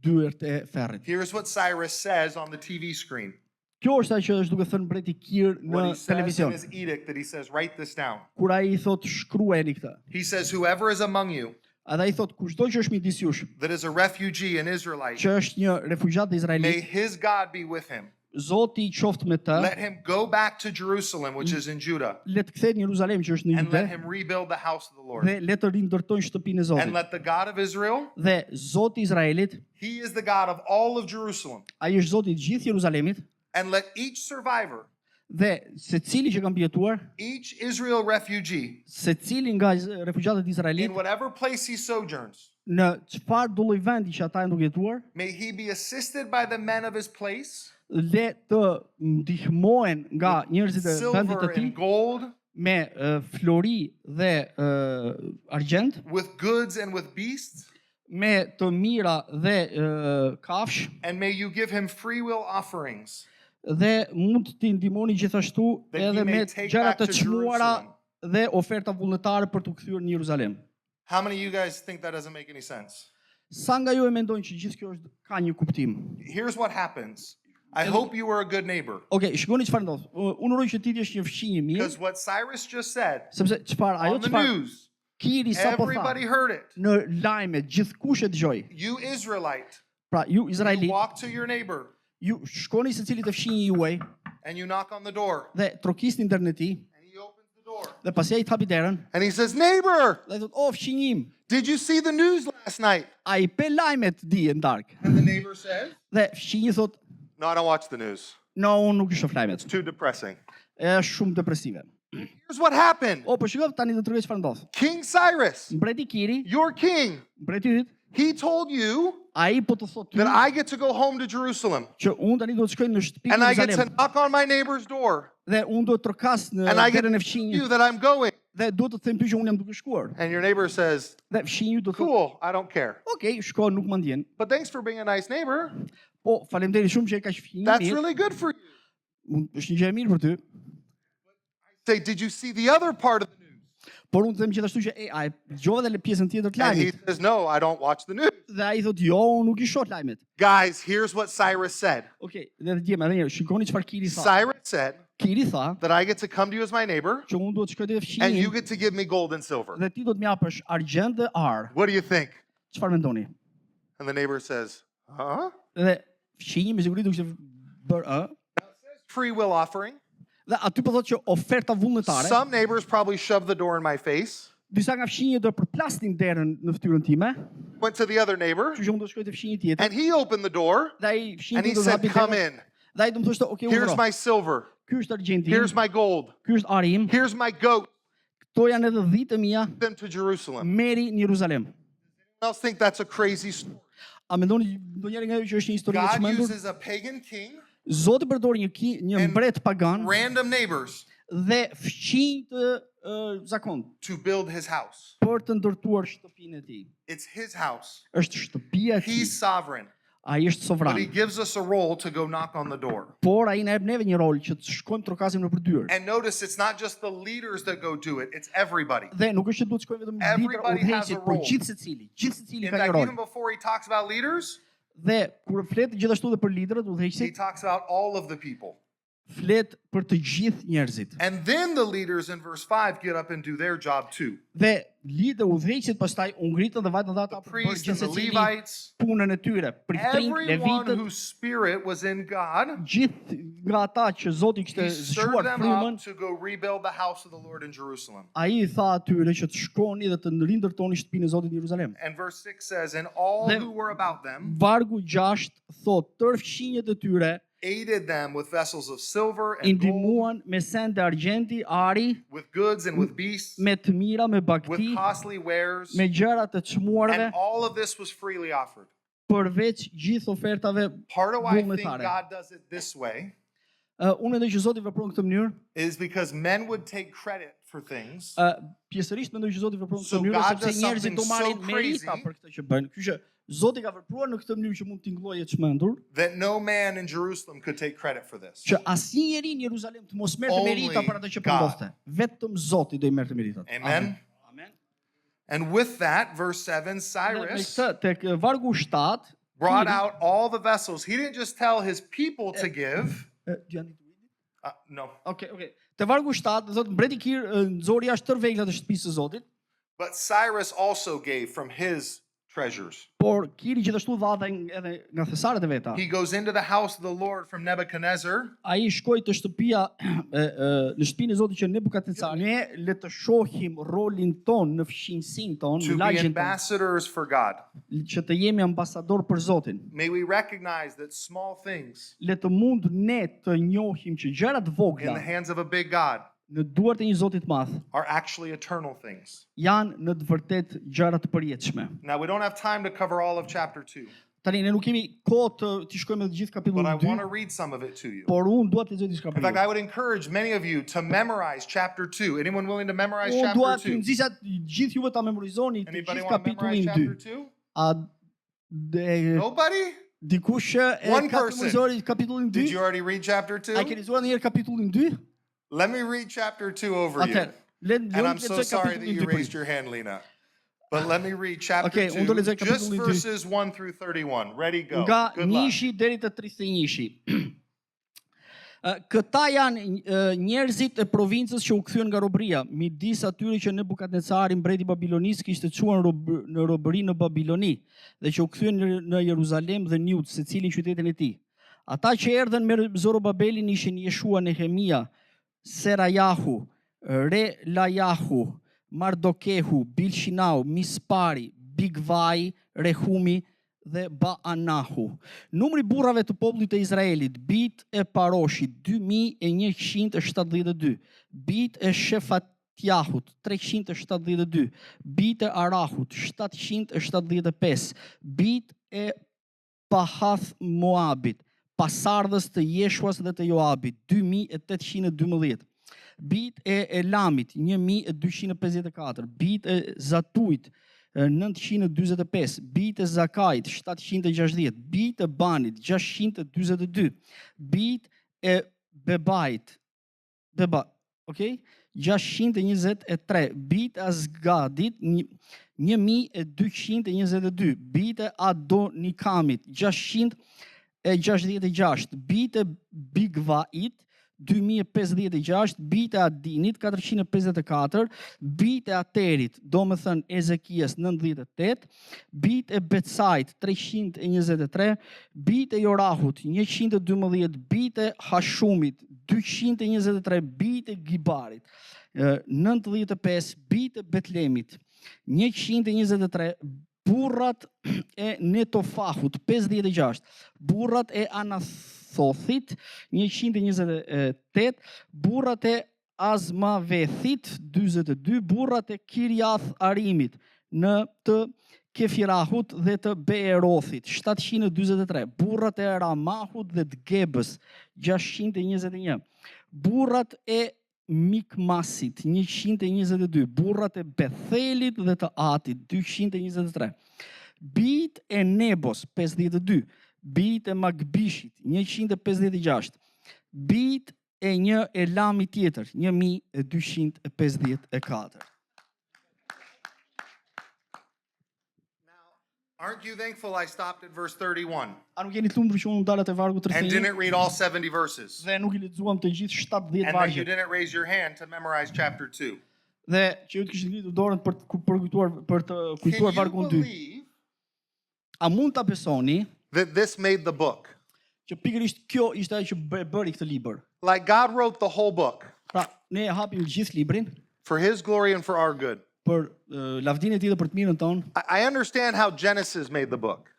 dyert e ferrit. Here's what Cyrus says on the TV screen. Kjo është ajo që është duke thënë mbreti Kir në What he says in televizion. his edict that he says, write this down. Kur ai I thot shkruajeni këtë. He says, whoever is among you Edhe ai thot kushdo që është midis jush, that is a refugee, an Israelite, që është një refugjat may izraelit, his God be with him. Zoti I qoftë me të, Let him go back to Jerusalem, which is in Judah, le të kthehet në Jeruzalem që është në and let Jude, him rebuild the house of the Lord. dhe le të rindërtojnë shtëpinë e And Zotit. let the God of Israel, Dhe Zoti I Izraelit, he is the God of all of Jerusalem. ai është Zoti I gjithë Jeruzalemit, And let each survivor, dhe secili që kanë mbijetuar, each Israel refugee, secili nga refugjatët izraelit, in whatever place he sojourns, në çfarë do lloj vendi që ata janë duke jetuar, may he be assisted by the men of his place, le të ndihmohen nga njerëzit e vendit silver të tij and gold, me flori dhe argjend, with goods and with beasts, me të mira dhe kafsh, and may you give him free will offerings, dhe mund të ndihmoni gjithashtu that he edhe me may take gjëra back të to çmuara Jerusalem. dhe oferta vullnetare për të kthyer në Jeruzalem. How many of you guys think that doesn't make any sense? Sa nga ju e mendojnë që gjithë kjo është ka një kuptim? Here's what happens. I hope you were a good neighbor. Okej, shikoni çfarë ndodh. Unë uroj që ti jesh një fëmijë i mirë, Because what Cyrus just said sepse ajo on the çfarë news, Kiri sapo tha everybody heard it. në lajme, gjithkush e dëgjoi. You Israelite, Pra, ju you izraelit, walk to your neighbor ju shkoni secili te fëmijë juaj and you knock on the door dhe trokisni ndër në tij and he opens the door. Dhe pasi ai hapi derën, And he says, neighbor, dhe ai thot, "O fqinjim, did you see the news last night? a I pe lajmet dije në darkë?" And the neighbor says, Dhe fqinji thot, no, I don't watch the news. "No, unë nuk i shoh lajmet. Too depressing. Është shumë depresive." Here's what happened. O, po shikoj tani të tregoj çfarë ndodh. King Cyrus, Mbreti Kiri, your king, mbreti yt, he told you ai po të thotë ty that I get to go home to Jerusalem që unë tani do të shkoj në shtëpinë and e I get to Jerusalem knock on my neighbor's door dhe unë do të trokas në and I get derën to e tell fqinjit you that I'm going. dhe do të them ty që unë jam duke shkuar. And your neighbor says, Dhe fqinji do të thotë, cool, I don't care. "Okej, shko, nuk më ndjen." But thanks for being a nice neighbor. Po, faleminderit shumë që e ka fqinjin That's mirë. really good for you. Është një gjë e mirë për ty. Say, did you see the other part of the news? Por unë të them gjithashtu që a e dëgjova edhe pjesën tjetër të And he lajmit. says, no, I don't watch the news. Dhe ai thotë, "Jo, unë nuk i shoh lajmet." Guys, here's what Cyrus said. Okej, dhe të djem edhe një herë, shikoni çfarë Kiri tha. Cyrus said Kiri tha that I get to come to you as my neighbor që unë do të shkoj te and you fqinji get to give me gold and silver. dhe ti do të më japësh argjend dhe ar. What do you think? Çfarë mendoni? And the neighbor says, huh? Dhe fqinji me siguri do kishte bërë ë. Free will offering. Dhe aty po thotë që oferta vullnetare. Some neighbors probably shoved the door in my face. Disa nga fqinjët do përplasnin derën në fytyrën time, Went to the other neighbor kështu që unë do shkoj te fqinji tjetër. and he opened the door Dhe ai and fqinji he do të said, hapi come derën. in. Dhe ai do më thoshte, "Okej, Here's urdhëro. my silver. Ky është argjendi im, Here's my gold. ky është ari im, Here's my goat. këto janë edhe dhitë mia, Them to Jerusalem. merri në Jeruzalem." Else think that's a crazy story. A mendoni ndonjëherë nga ju që është një histori e God çmendur? uses a pagan king, Zoti përdor një And mbret pagan random neighbors, dhe fqinj të zakon to build his house. për të ndërtuar shtëpinë e tij. It's his house. Është shtëpia e tij. He's sovereign. Ai është But he sovran. gives us a role to go knock on the door. Por ai na jep neve një rol që të shkojmë trokasim në përdyer. And notice it's not just the leaders that go do it, it's everybody. Dhe nuk është që duhet të shkojmë vetëm litra Everybody has a udhëheqjet, por role. gjithsecili In ka një fact, rol. even before he talks about leaders, Dhe kur flet gjithashtu edhe për liderët, he udhëheqësit, talks about all of the people. flet për të gjithë njerëzit. And then the leaders in verse 5 get up and do their job too. Dhe lider udhëheqësit pastaj u ngritën dhe vajtën ata The për priests and the gjithsecili Levites, punën e tyre. Pritrin, everyone levitët, whose spirit was in God, gjithë nga ata që Zoti kishte he stirred zgjuar them frymën, up to go rebuild the house of the Lord in Jerusalem. ai I tha atyre që të shkoni dhe të rindërtoni shtëpinë e Zotit në Jeruzalem. And verse 6 says, and all Dhe- who were about them Vargu 6 thot, tërë fqinjet e tyre aided them with vessels of silver I and gold, ndihmuan me sende argjendi, ari, with goods and with beasts, me të mira, me with bagti, costly wares, me gjëra të çmuarve, and all of this was freely offered. përveç gjithë ofertave. Part of why I think Vullnetare. God does it this way Unë mendoj që Zoti vepron në këtë mënyrë. is because men would take credit for things. Pjesërisht mendoj që Zoti vepron në So këtë mënyrë God sepse does njerëzit do something marrin so merita crazy- për këtë që bëjnë. Kështu që Zoti ka vepruar në këtë mënyrë që mund t'ingëllojë të çmendur, That no man in Jerusalem could take credit for this. që asnjë njeri në Jeruzalem të mos merrte Only merita për atë që po God. ndodhte. Vetëm Zoti do I merrte meritat. Amen. Amen. And with that, verse 7, Dhe me Cyrus këtë tek vargu 7 brought Kiri- out all the vessels. He didn't just tell his people to give. Do you need to read it? No. Okej. Te vargu 7 thotë mbreti Kir nxori jashtë tërë veglat e shtëpisë së Zotit, But Cyrus also gave from his treasures. por Kiri gjithashtu dha edhe nga thesaret e veta. He goes into the house of the Lord from Nebuchadnezzar. Ai shkoi te shtëpia në shtëpinë e Zotit që Nebukadnezari. Ne le të shohim rolin ton në fqinjsinë ton, To në be lagjen ton, ambassadors for God. që të jemi ambasador për Zotin. May we recognize that small things Le të mund ne të njohim që gjërat in vogla the hands of a big God në duart e një Zoti të madh are actually eternal things. janë në të vërtet gjëra të përjetshme. Now, we don't have time to cover all of chapter 2, Tani ne nuk kemi kohë të shkojmë të gjithë but I kapitullin want to 2, read some of it to you. por unë dua të lexoj diçka In për fact, ju. I would encourage many of you to memorize chapter 2. Anyone willing to memorize Unë dua chapter të 2? nxjisa gjithë juve ta memorizoni të Anybody gjithë want to memorize kapitullin chapter 2. 2? A Nobody? dikush e One ka të person. memorizori kapitullin Did 2? you already read chapter 2? A keni zuar ndonjëherë kapitullin 2? Let me read chapter 2 over you. Atëherë, le And I'm të so lexoj sorry that kapitullin you 2. raised your hand, Lena. But let me read chapter Okay, unë do 2, lexoj just kapitullin 2. verses 1 through 31. Ready, go. Nga Good luck. 1 deri te 31. Këta janë njerëzit e provincës që u kthyen nga robëria, midis atyre që Nebukadnezari, mbreti i Babilonisë, kishte çuar në robëri në Babiloni dhe që u kthyen në Jeruzalem dhe në Judë, secili në qytetin e tij. Ata që erdhën me Zorobabelin ishin Jeshua, Nehemia, Serajahu, Relajahu, Mardokehu, Bilshinau, Mispari, Bigvai, Rehumi dhe Baanahu. Numri burrave të popullit të Izraelit, bijt e Paroshit 2172, bijt e Shefatjahut 372, bijt e Arahut 775, bijt e Pahath Moabit, pasardhës të Jeshuas dhe të Joabit 2812. Bijt e Elamit 1254, bijt e Zatuit 945, bijt e Zakait 760, bijt e Banit 642, bijt e Bebait, okay? 623, bijt e Azgadit 1222, bijt e Adonikamit 666, bijt e Bigvait 2056, bijt e Adinit 454, bijt e Aterit, do më thënë Ezekias 98, bijt e Betsait 323, bijt e Jorahut 112, bijt e Hashumit 223, bijt e Gibarit 95, bijt e Betlemit 123, burrat e Netofahut 56, burrat e Anathothit 128, burrat e Azmavethit 42, burrat e Kiriath Arimit në të Kefirahut dhe të Beerothit 743, burrat e Ramahut dhe të Gebës 621, burrat e Mikmasit 122, burrat e Bethelit dhe të Atit 223, bijt e Nebos 52, bijt e Magbishit 156, bijt e një Elami tjetër 1254. Aren't you thankful I stopped at verse 31 A nuk jeni të lumtur që unë ndalat e vargu and 31 didn't read all 70 verses? dhe nuk I lexuam të gjithë 70 And that you vargje didn't raise your hand to memorize chapter 2? dhe që ju të kishit ngritur dorën për të kujtuar Can vargun you 2. believe A mund ta besoni that this made the book? që pikërisht kjo ishte ajo që bëri këtë libër? Like God wrote the whole book Pra, ne e hapim gjithë librin for his glory and for our good. për lavdinë e tij dhe për të mirën tonë. I understand how Genesis made the book.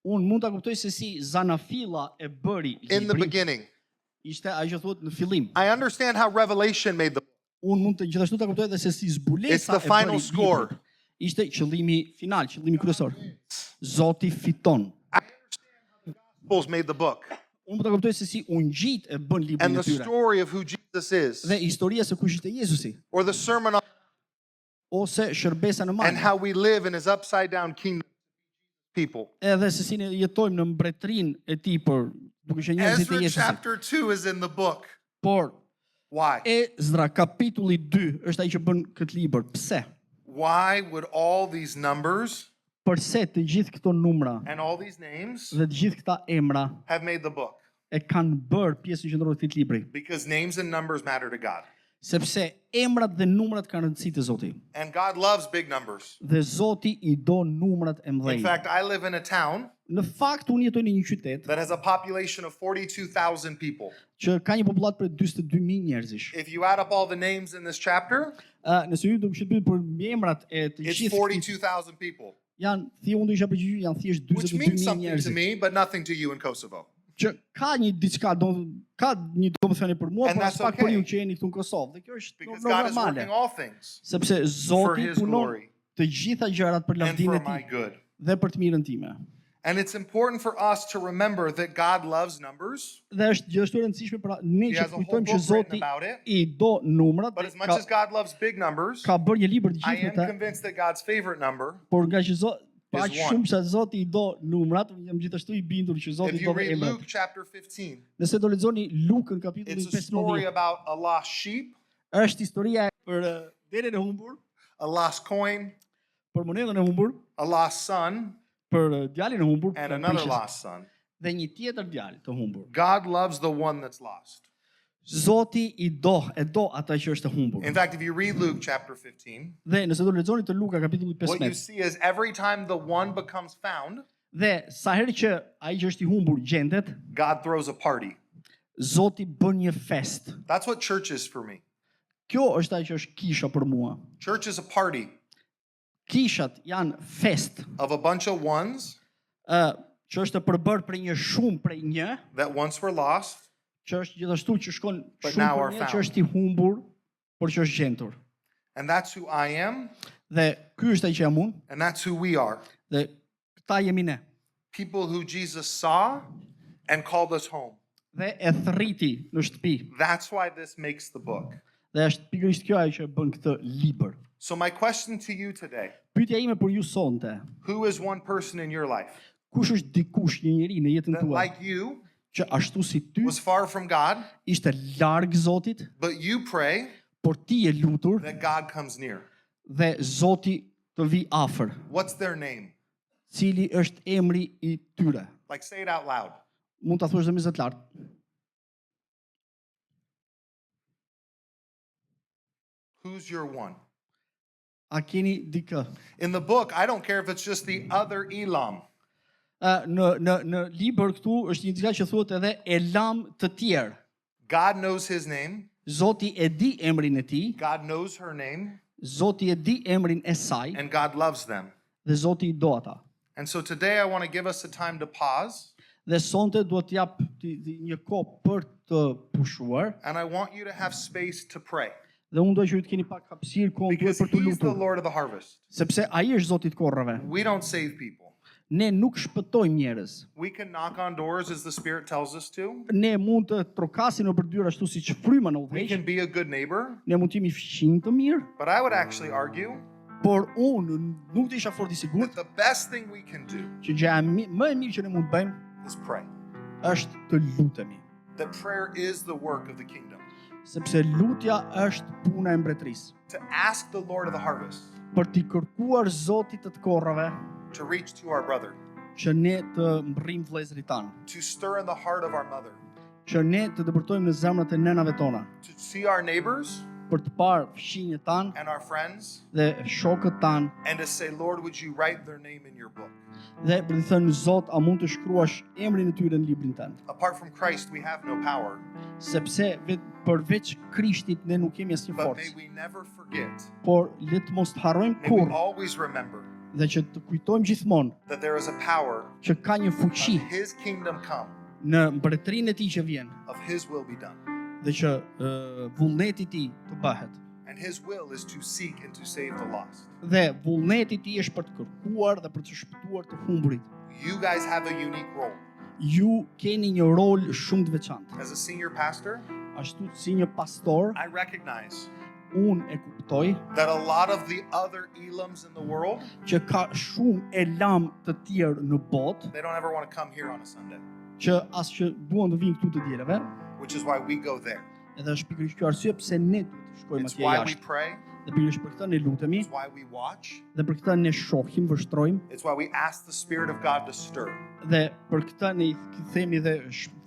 Unë mund ta kuptoj se si zanafilla e bëri In the librin. beginning. Ishte ajo që thuhet në fillim. I understand how Revelation made the book. Unë mund të gjithashtu ta kuptoj edhe se si It's zbulesa the e bëri final score. librin. Ishte qëllimi final, qëllimi kryesor. Zoti fiton. Gospels made the book. Unë mund ta kuptoj se si ungjit e bën librin And e the tyre. story of who Jesus is. Dhe historia se kush ishte Jezusi Or the sermon on ose shërbesa në and mal. how we live in his upside down kingdom people. Edhe se si ne jetojmë në mbretërinë e tij për duke qenë njerëzit e Ezra Jezusit. chapter 2 is in the book. Por Why? Ezra kapitulli 2 është ai që bën këtë libër. Pse? Why would all these numbers Përse të gjithë këto numra and all these names dhe të gjithë këta emra have made the book? e kanë bërë pjesën qendrore të këtij libri? Because names and numbers matter to God. Sepse emrat dhe numrat kanë rëndësi te Zoti. And God loves big numbers. Dhe Zoti I do numrat e In mëdhenj. fact, I live in a town Në fakt unë jetoj në një qytet that has a population of 42,000 people. që ka një popullat për 42.000 njerëzish. If you add up all the names in this chapter, Nëse ju do kishit bërë për emrat e të it's gjithë 42,000 people, janë unë do isha përgjigju janë thjesht which means 42.000 something to njerëz. me, but nothing to you in Kosovo. Që ka një diçka ka një domethënie për mua, And por that's as pak për okay. ju që jeni këtu në Kosovë. Dhe kjo është Because God is normale. working all things Sepse for Zoti his punon glory të gjitha gjërat për and lavdinë for e my tij good. dhe për të mirën time. And it's important for us to remember that God loves numbers. Dhe është gjithashtu e rëndësishme për ne He që has a whole kujtojmë që book written Zoti about it. I do numrat, But as much ka, as God loves big numbers, ka bërë një libër të I gjithë me am ta, convinced that God's favorite number, por nga që pa is one. shumë sa Zoti I do numrat, unë jam gjithashtu I bindur që Zoti if I you do dhe read emrat. Luke chapter 15, Nëse do lexoni Lukën kapitullin it's a story 15, about a lost sheep, është historia për derën e humbur, a lost coin, për monedhën e humbur, a lost son, për djalin e humbur, and për another prishës, lost son. dhe një tjetër djalë të humbur. God loves the one that's lost. Zoti e do ata që është e humbur. In fact, if you read Luke chapter 15, Dhe nëse do lexoni të Luka kapitulli what you 15, see is every time the one becomes found, dhe sa herë që ai që është I humbur gjendet, God throws a party. Zoti bën një fest. That's what church is for me. Kjo është ajo që është kisha për mua. Church is a party Kishat janë fest, of a bunch of ones që është e përbërë prej një shumë prej një, that once were lost, që është gjithashtu që shkon But shumë now për are një, found. që është i humbur, por që është gjentur. and that's who I am, Dhe ky është ai që jam unë, and that's who we are. dhe këta jemi ne. People who Jesus saw and called us home. Dhe e thriti në shtëpi. That's why this makes the book. Dhe është pikërisht kjo ajo që bën këtë libër. So my question to you today, Pyetja ime për ju sonte, who is one person in your life kush është dikush, një njeri në jetën that tuaj, like you që ashtu si ty was far from God, ishte larg Zotit, but you pray por ti je lutur that God comes near? dhe Zoti të vi afër. What's their name? Cili është emri i tyre? Like say it out loud. Mund ta thuash dhe me zë të lartë. Who's your one? A keni dikë? In the book, I don't care if it's just the other Elam. Në libër këtu është një diçka që thuhet edhe elam të tjerë. God knows his name. Zoti e di emrin e tij, God knows her name, Zoti e di emrin e saj and God loves them. dhe Zoti I do ata. And so today I want to give us a time to pause, Dhe sonte duhet t'jap një kohë për të pushuar and I want you to have space to pray. dhe unë do që ju të keni pak hapësirë kohën tuaj Because për të he's the lutur, Lord of the harvest. sepse ai është Zoti I korrave. We don't save people. Ne nuk shpëtojmë njerëz. We can knock on doors as the Spirit tells us to. Ne mund të trokasim nëpër dyra ashtu siç fryma në We udhëheq. can be a good neighbor. Ne mund të jemi fëmijë të mirë, But I would actually argue por unë nuk të isha fort I sigurt that the best thing we can do që gjëja më e mirë që ne mund të bëjmë is pray. është të lutemi, That prayer is the work of the kingdom. sepse lutja është puna e mbretërisë. To ask the Lord of the harvest Për t'i kërkuar Zotit të korrave to reach to our brother, që ne të mbërrim vëllezërit tanë, to stir in the heart of our mother, që ne të dëbërtojmë në zemrat e nënave tona, to see our neighbors për të parë fëmijët tanë and our friends, dhe shokët tanë and to say, Lord, would you write their name in your book? dhe për të thënë Zot, a mund të shkruash emrin e tyre në librin tënd? Apart from Christ, we have no power, Sepse përveç Krishtit ne nuk kemi asnjë but may forcë, we never forget, por le të mos të harrojmë may we kurrë always remember dhe që të kujtojmë gjithmonë that there is a power që ka një fuqi of his kingdom come, në mbretërinë e tij që vjen of his will be done. dhe që vullneti i tij të bëhet. And his will is to seek and to save the lost. Dhe vullneti i tij është për të kërkuar dhe për të shpëtuar të humburit. You guys have a unique role. Ju keni një rol shumë të veçantë. As a senior pastor, Ashtu si një pastor, I recognize unë e kuptoj that a lot of the other Elams in the world, që ka shumë elam të tjerë në botë, they don't ever want to come here on a Sunday, që as që duan të vinë këtu të dielave, which is why we go there. edhe është pikërisht kjo arsye pse ne duhet të shkojmë It's atje why we jashtë. pray. Dhe pikërisht për këtë ne lutemi It's why we watch. dhe për këtë ne shohim, vështrojmë It's why we ask the Spirit of God to stir. dhe për këtë ne I themi dhe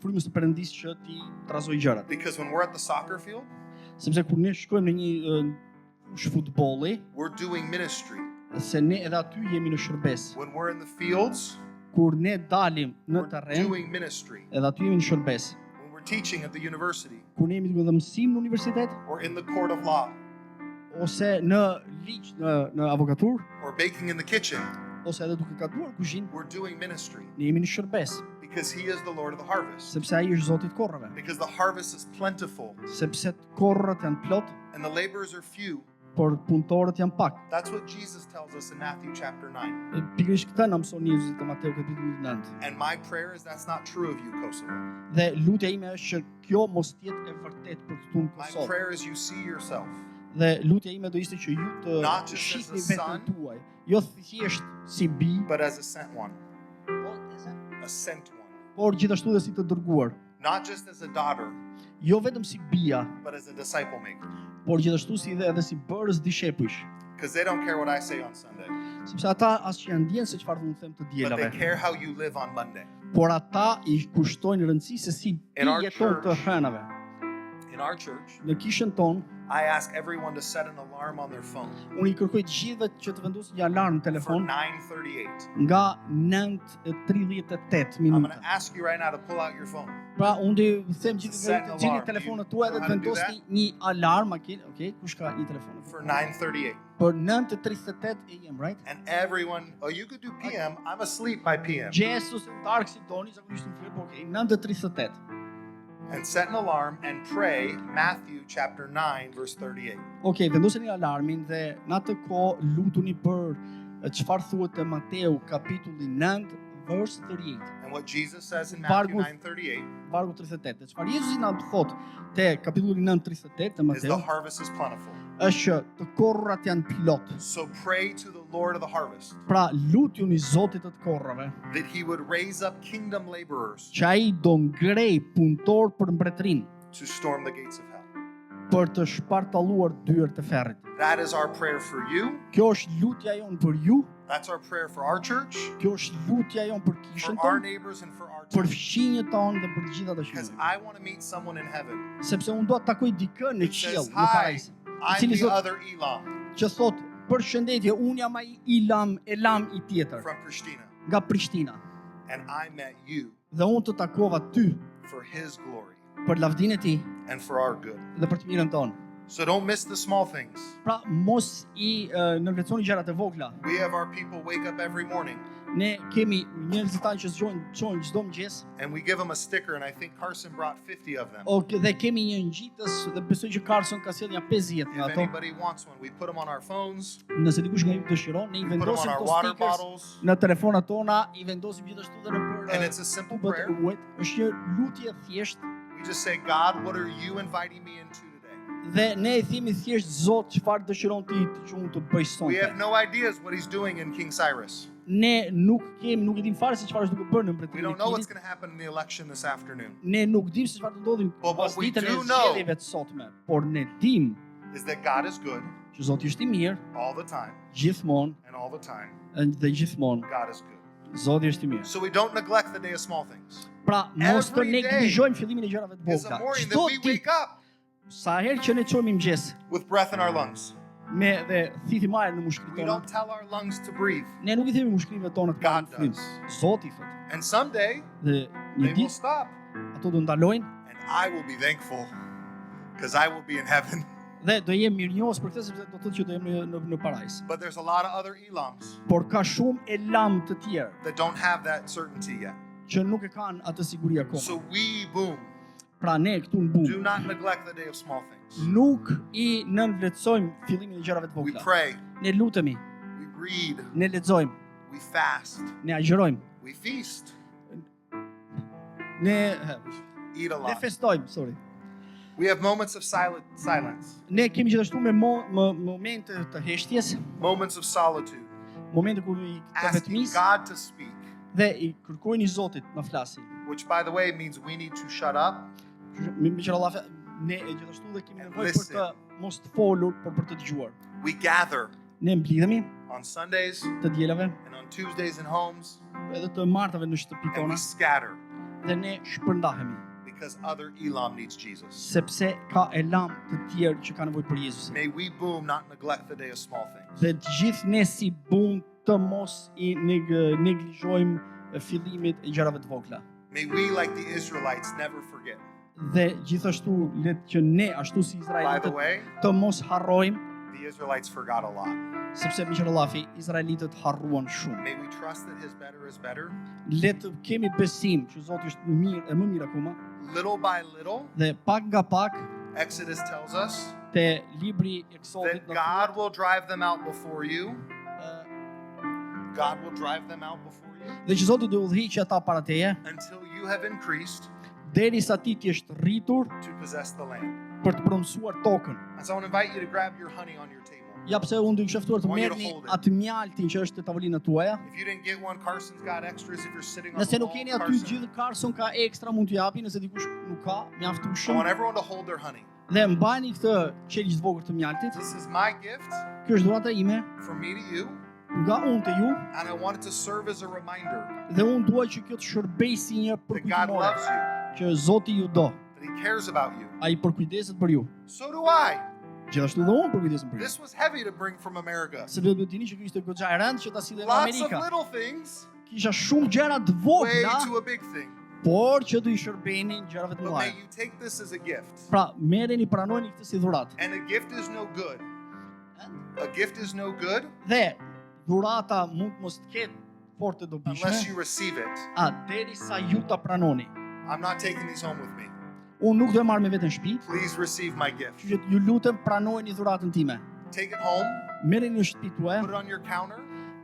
frymës së Perëndisë që ti trazoj gjërat. Because when we're at the soccer field, Sepse kur ne shkojmë në një fushë futbolli, we're doing ministry. se ne edhe aty jemi në shërbes. When we're in the fields, Kur ne dalim në we're terren, doing ministry. edhe aty jemi në shërbes. When we're teaching at the university Kur ne jemi duke dhe mësim në universitet, or in the court of law ose në ligj në avokatur, or baking in the kitchen, ose edhe duke gatuar kuzhinë, we're doing ministry ne jemi në shërbes, because he is the Lord of the harvest. sepse ai është Zoti I korrave, Because the harvest is plentiful sepse të korrat janë plot, and the laborers are few. por punëtorët janë pak. That's what Jesus tells us in Matthew chapter 9. Pikërisht këtë na mëson Jezusi te Mateu kapitulli 9. And my prayer is that's not true of you, Kosovo. Dhe lutja ime është që kjo mos të jetë e vërtetë për këtu në My Kosovë. prayer is you see yourself Dhe lutja ime do ishte që ju të Not just shihni as a veten son, tuaj, jo thjesht si bi, but as a sent one, a sent one. por gjithashtu dhe si të dërguar. Not just as a daughter, Jo vetëm si bija, but as a disciple maker. por gjithashtu si edhe si bërës dishepujsh. Because they don't care what I say on Sunday, Sepse ata as që janë ndjen se çfarë do të them të but they dielave, care how you live on Monday. por ata I kushtojnë rëndësi se si In our jeton të church, hënave. In In our church, Në kishën tonë, I ask everyone to set an alarm on their phone unë i kërkoj të gjithëve që të vendosin një alarm në for telefon 9:38. nga 9:38 I'm going minuta. to ask you right now to pull out your phone. Pra, unë do them Set gjithë an të gjeni alarm. telefonat You tuaja dhe know të how to do vendosni një alarm, okay? Kush ka një telefon? For 9:38. Për 9:38 AM, right? And everyone, oh, you could do PM. I'm asleep by PM. Gjes ose dark si doni, zakonisht në flet, po okay, 9:38. And set an alarm and pray Matthew chapter 9 verse 38. Okej, vendoseni alarmin dhe në atë kohë lutuni për çfarë thuhet te Mateu kapitulli 9 verse 38. And what Jesus says in Matthew Vargu- 9:38 Vargu 38. Çfarë Jezusi na thot te kapitulli 9:38 te is the Mateu harvest is plentiful. është që të korrat janë plot. So pray to the Lord of the harvest Pra lutuni Zotit të korrave that he would raise up kingdom laborers që ai do ngrej punëtor për mbretërinë, to storm the gates of hell. për të shpartalluar dyert e ferrit. That is our prayer for you. Kjo është lutja jonë për ju, That's our prayer for our church, kjo është lutja jonë për kishën for our tonë, neighbors and for our për church. fëmijët tonë dhe për të gjithë ata që Because janë. I want to meet someone in heaven Sepse unë do të takoj dikën në that qiell, says, në "Hi, parajs, I'm cili the thot- other Elam që thot, përshëndetje, unë jam ai Elam i tjetër, from Pristina, nga Prishtina. and I met you Dhe unë të takova ty for his glory për lavdinë e tij and for our good." dhe për të mirën tonë. So don't miss the small things. Pra mos i nënvlerësoni gjërat e vogla. We have our people wake up every morning Ne kemi njerëzit tanë që çojnë çdo mëngjes, and we give them a sticker, and I think Carson brought 50 of them. dhe kemi një ngjitës dhe besoj që Carson ka sjellë një 50 nga If ato. anybody wants one, we put them on our phones, Nëse dikush nga ju dëshiron, ne i we put them on vendosim our këto water stickers bottles, në telefonat tona, i vendosim gjithashtu edhe në and për it's a simple tubët prayer. e ujit. Është një lutje thjesht We just say, "God, what are you inviting me into today?" dhe ne i themi thjesht Zot, çfarë dëshiron ti që unë të bëj We sonte. have no ideas what he's doing in King Cyrus. Ne nuk e dim fare se çfarë është duke bërë në We mbretërinë don't e know what's Kirit. going to happen in the election this afternoon. Ne nuk dim se çfarë do ndodhi But what pas we ditën e do know- zgjedhjeve të sotme, por ne dim Is that God is good që Zoti është i mirë all the time, gjithmonë and all the time, dhe gjithmonë God is good. Zoti është i mirë. So we don't neglect the day of small things. Pra, mos të Every day neglizhojmë fillimin e gjërave të It's a vogla. morning Çdo that we wake ditë, up sa herë që ne çohemi mëngjes with breath in our lungs. me dhe thithim ajër në mushkërinë We tona, don't tell our lungs to breathe. ne nuk i themi mushkërive tona të God marrin frymë. does. Zoti thotë. And someday Dhe një they will ditë stop, ato do ndalojnë and I will be thankful because I will be in heaven. dhe do jem mirënjohës për këtë sepse do thotë që do jem në parajs. But there's a lot of other Elams Por ka shumë elam të tjerë that don't have that certainty yet. që nuk e kanë atë siguri akoma. So we, boom, Pra ne këtu në do Bum not neglect the day of small things. nuk i nënvlerësojmë fillimin e gjërave të We vogla. pray, Ne lutemi, we read, ne lexojmë, we fast, ne agjërojmë, we feast, ne eat a ne lot. festojmë, sorry. We have moments of silence, Ne kemi gjithashtu me momente të heshtjes, moments of solitude, momente ku i të asking vetmis God to speak, dhe i kërkojnë i Zotit na flasi. which, by the way, means we need to shut up Me qëra Allah, ne e gjithashtu dhe kemi And nevojë për listen. të mos të folur, por për të dëgjuar. We gather Ne mblidhemi on Sundays të dielave, and on Tuesdays in homes, edhe të martave në shtëpi and tona we scatter dhe ne shpërndahemi, because other Elam needs Jesus. sepse ka elam të tjerë që kanë nevojë për Jezusin. May we, boom, not neglect the day of small things. Dhe të gjithë ne si Bum të mos i neglizhojmë fillimit e gjërave të vogla. May we, like the Israelites, never forget. Dhe gjithashtu le që ne ashtu si By the izraelitët way, të mos harrojmë, the Israelites forgot a lot. sepse me qëra Allahi, izraelitët harruan shumë. May we trust that his better is better. Le të kemi besim që Zoti është mirë e më mirë akoma Little by little, dhe pak nga pak Exodus tells us te libri i Eksodit that God will drive them out before you. God will drive them out before you dhe që Zoti do udhëhiqë ata para teje until you have increased derisa ti të jesh rritur to possess the land. për të pronësuar tokën. And so I want to invite you to grab your honey on your table. Ja pse unë do i kisha ftuar të I want you to merrni hold it. atë mjaltin që është te tavolina tuaja. If you didn't get one, Carson's got extras. If you're sitting on Nëse the nuk wall, keni aty Carson. gjithë Carson ka ekstra mund t'ju japi, nëse dikush nuk ka, I mjaftueshëm. want everyone to hold their honey. Dhe mbajni këtë qelizh të vogël të mjaltit. This is my gift Kjo është dhurata ime from me to you, nga unë te ju and I want it to serve as a reminder dhe unë dua që kjo të shërbejë si një that God përkujtimore loves you, që Zoti ju do, that he cares about you. Ai përkujdeset për ju. So do I. Gjithashtu dhe unë përkujdesem për ju. This was heavy to bring from America. Sepse duhet dini që ky ishte goxha e rëndë që ta sillte nga Lots of Amerika. little things, Kisha shumë gjëra të way vogla, to a big thing. por që do i shërbenin gjërave të But mëdha. may you take this as a gift. Pra, merreni, pranojeni këtë si dhuratë. And a gift is no good. A gift is no good Dhe dhurata mund mos të ketë fort të unless dobishme, you receive it. derisa ju ta pranoni. I'm not taking these home with me. Unë nuk do e marr me veten në shtëpi, Please receive my gift. kështu që ju lutem pranojeni dhuratën time. Take it home, Merreni në shtëpi tuaj, put it on your counter.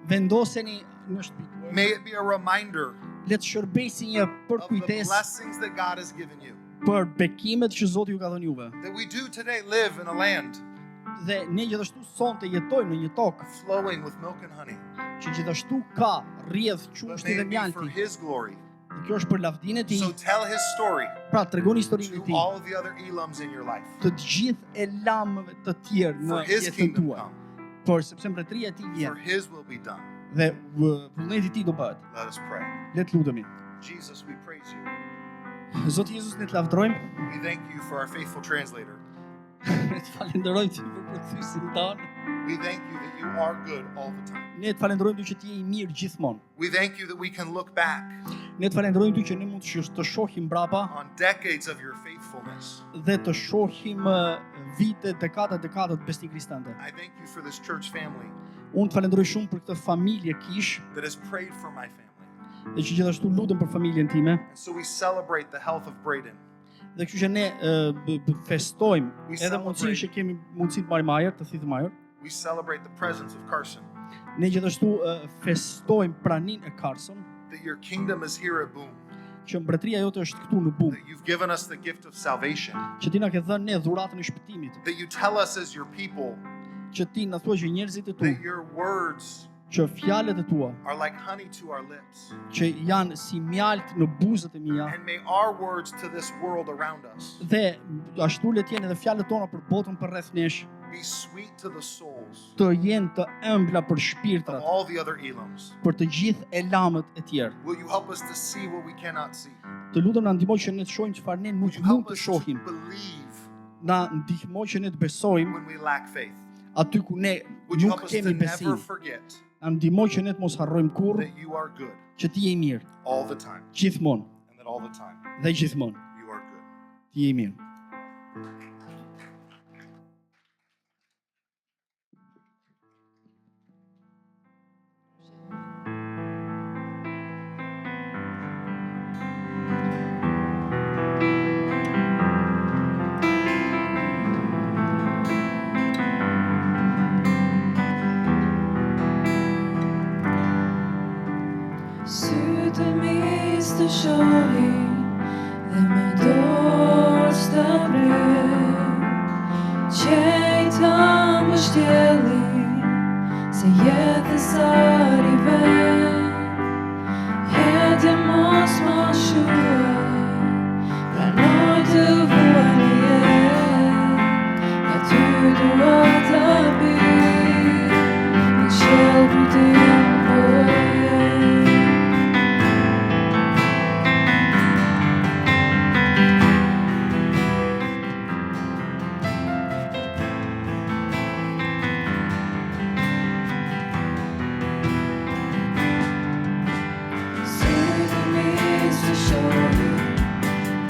vendoseni në shtëpi tuaj. May it be a reminder Le të shërbejë një of the përkujdes blessings that God has given you. për bekimet që Zoti ju ka dhënë juve. That we do today live in a land Dhe ne gjithashtu sonte jetojmë në një tokë flowing with milk and honey. që gjithashtu ka rrjedh But qumshti may dhe it be for mjalti. His glory. Dhe kjo është për lavdinë e tij. So tell His story Pra tregoni historinë e to tij all of the other Elams in your life. të gjithë elamëve të tjerë në For His jetën kingdom tuaj. come. Por sepse mbretëria e tij For vjen His will be done. dhe vullneti i tij do bëhet. Let us pray. Le të lutemi. Jesus, we praise you. Zoti Jezus, ne të lavdërojmë. We thank you for our faithful translator. Ne të falenderojmë ti për përkthysin tonë. We thank you that you are good all the time. Ne të falenderojmë ty që ti je i mirë gjithmonë. We thank you that we can look back Ne të falenderojmë ty që ne mund të shohim mbrapa on decades of your faithfulness. dhe të shohim vite, dekada të besnikë kristante. I thank you for this church family Unë të falenderoj shumë për këtë familje kish that has prayed for my family. dhe që gjithashtu lutem për familjen time. And so we celebrate the health of Braden. Dhe kështu që ne festojmë We edhe mundësinë celebrate. që kemi mundësi të marrim ajër, të thithim ajër. We celebrate the presence of Carson, Ne gjithashtu festojmë praninë e Carson, that your kingdom is here at Boom, që mbretëria jote është këtu në Bum, that you've given us the gift of salvation, që ti na ke dhënë ne dhuratën e shpëtimit, that you tell us as your people që ti na thua që njerëzit e tu, that your words që fjalët e tua, are like honey to our lips. që janë si mjalt në buzët e mia, And may our words to this world around us dhe ashtu le të jenë edhe fjalët tona për botën përreth nesh, be sweet to the souls të jenë të ëmbla për of shpirtrat, all the other Elams. për të gjithë elamët e tjerë. Will you help us to see what we cannot see? Të lutem na ndihmoj që ne të shohim çfarë ne Will nuk you mund help të us to shohim. believe Na ndihmoj që ne të besojmë when we lack faith? aty ku ne Would you nuk help us to kemi never besim. forget Na ndihmoj që ne të mos harrojmë kurrë that you are good që ti je i mirë, all the time, gjithmonë and that all the time dhe gjithmonë you are good? ti je i mirë. Sytë mis të shohi dhe më dorë së të bre, qejta më shtjeli se jetë sari ven, jetë mos ma shuaj, pranoj të vuaj në jetë, aty dua të bi, në qelë për ti më jetë. Sytë mis të shohi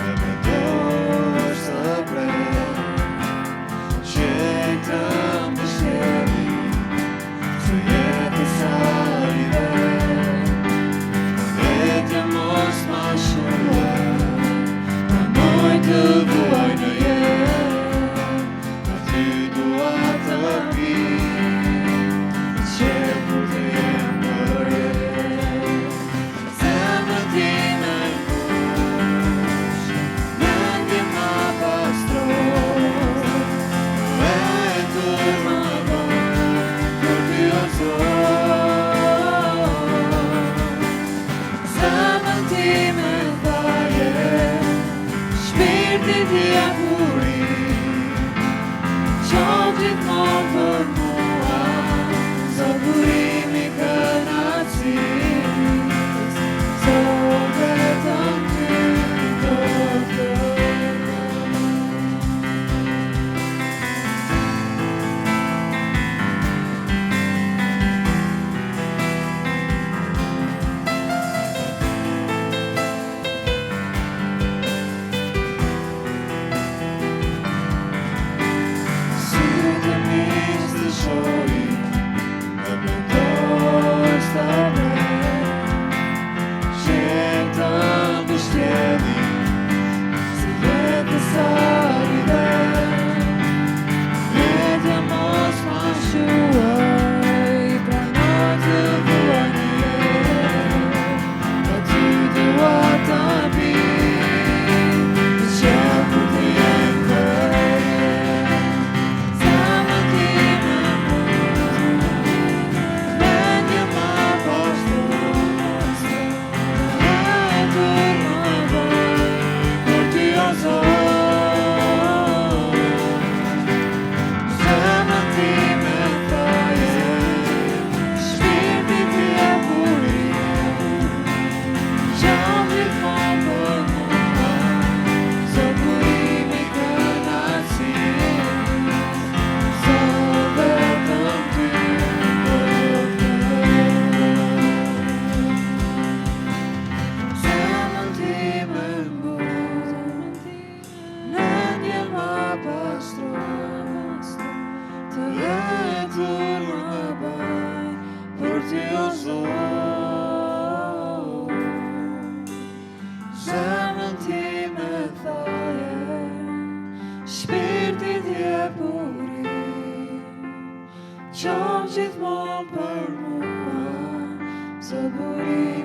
dhe më dorë së bre, qejta më shtjeli se jetë sari ven, vetja mos ma shuaj, pranoj të vuaj në jetë, aty dua të bi, që kur të jem për jetë. Zemrën time mbush, mendjen ma pastron, vetur më vonë, kur ty o Zot. Zemrën time thaje, shpirti t'ja burim, qof gjithmonë për mua, zot burimi kënaqësisë, zot vetëm ty do të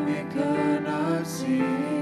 me kënaqësi.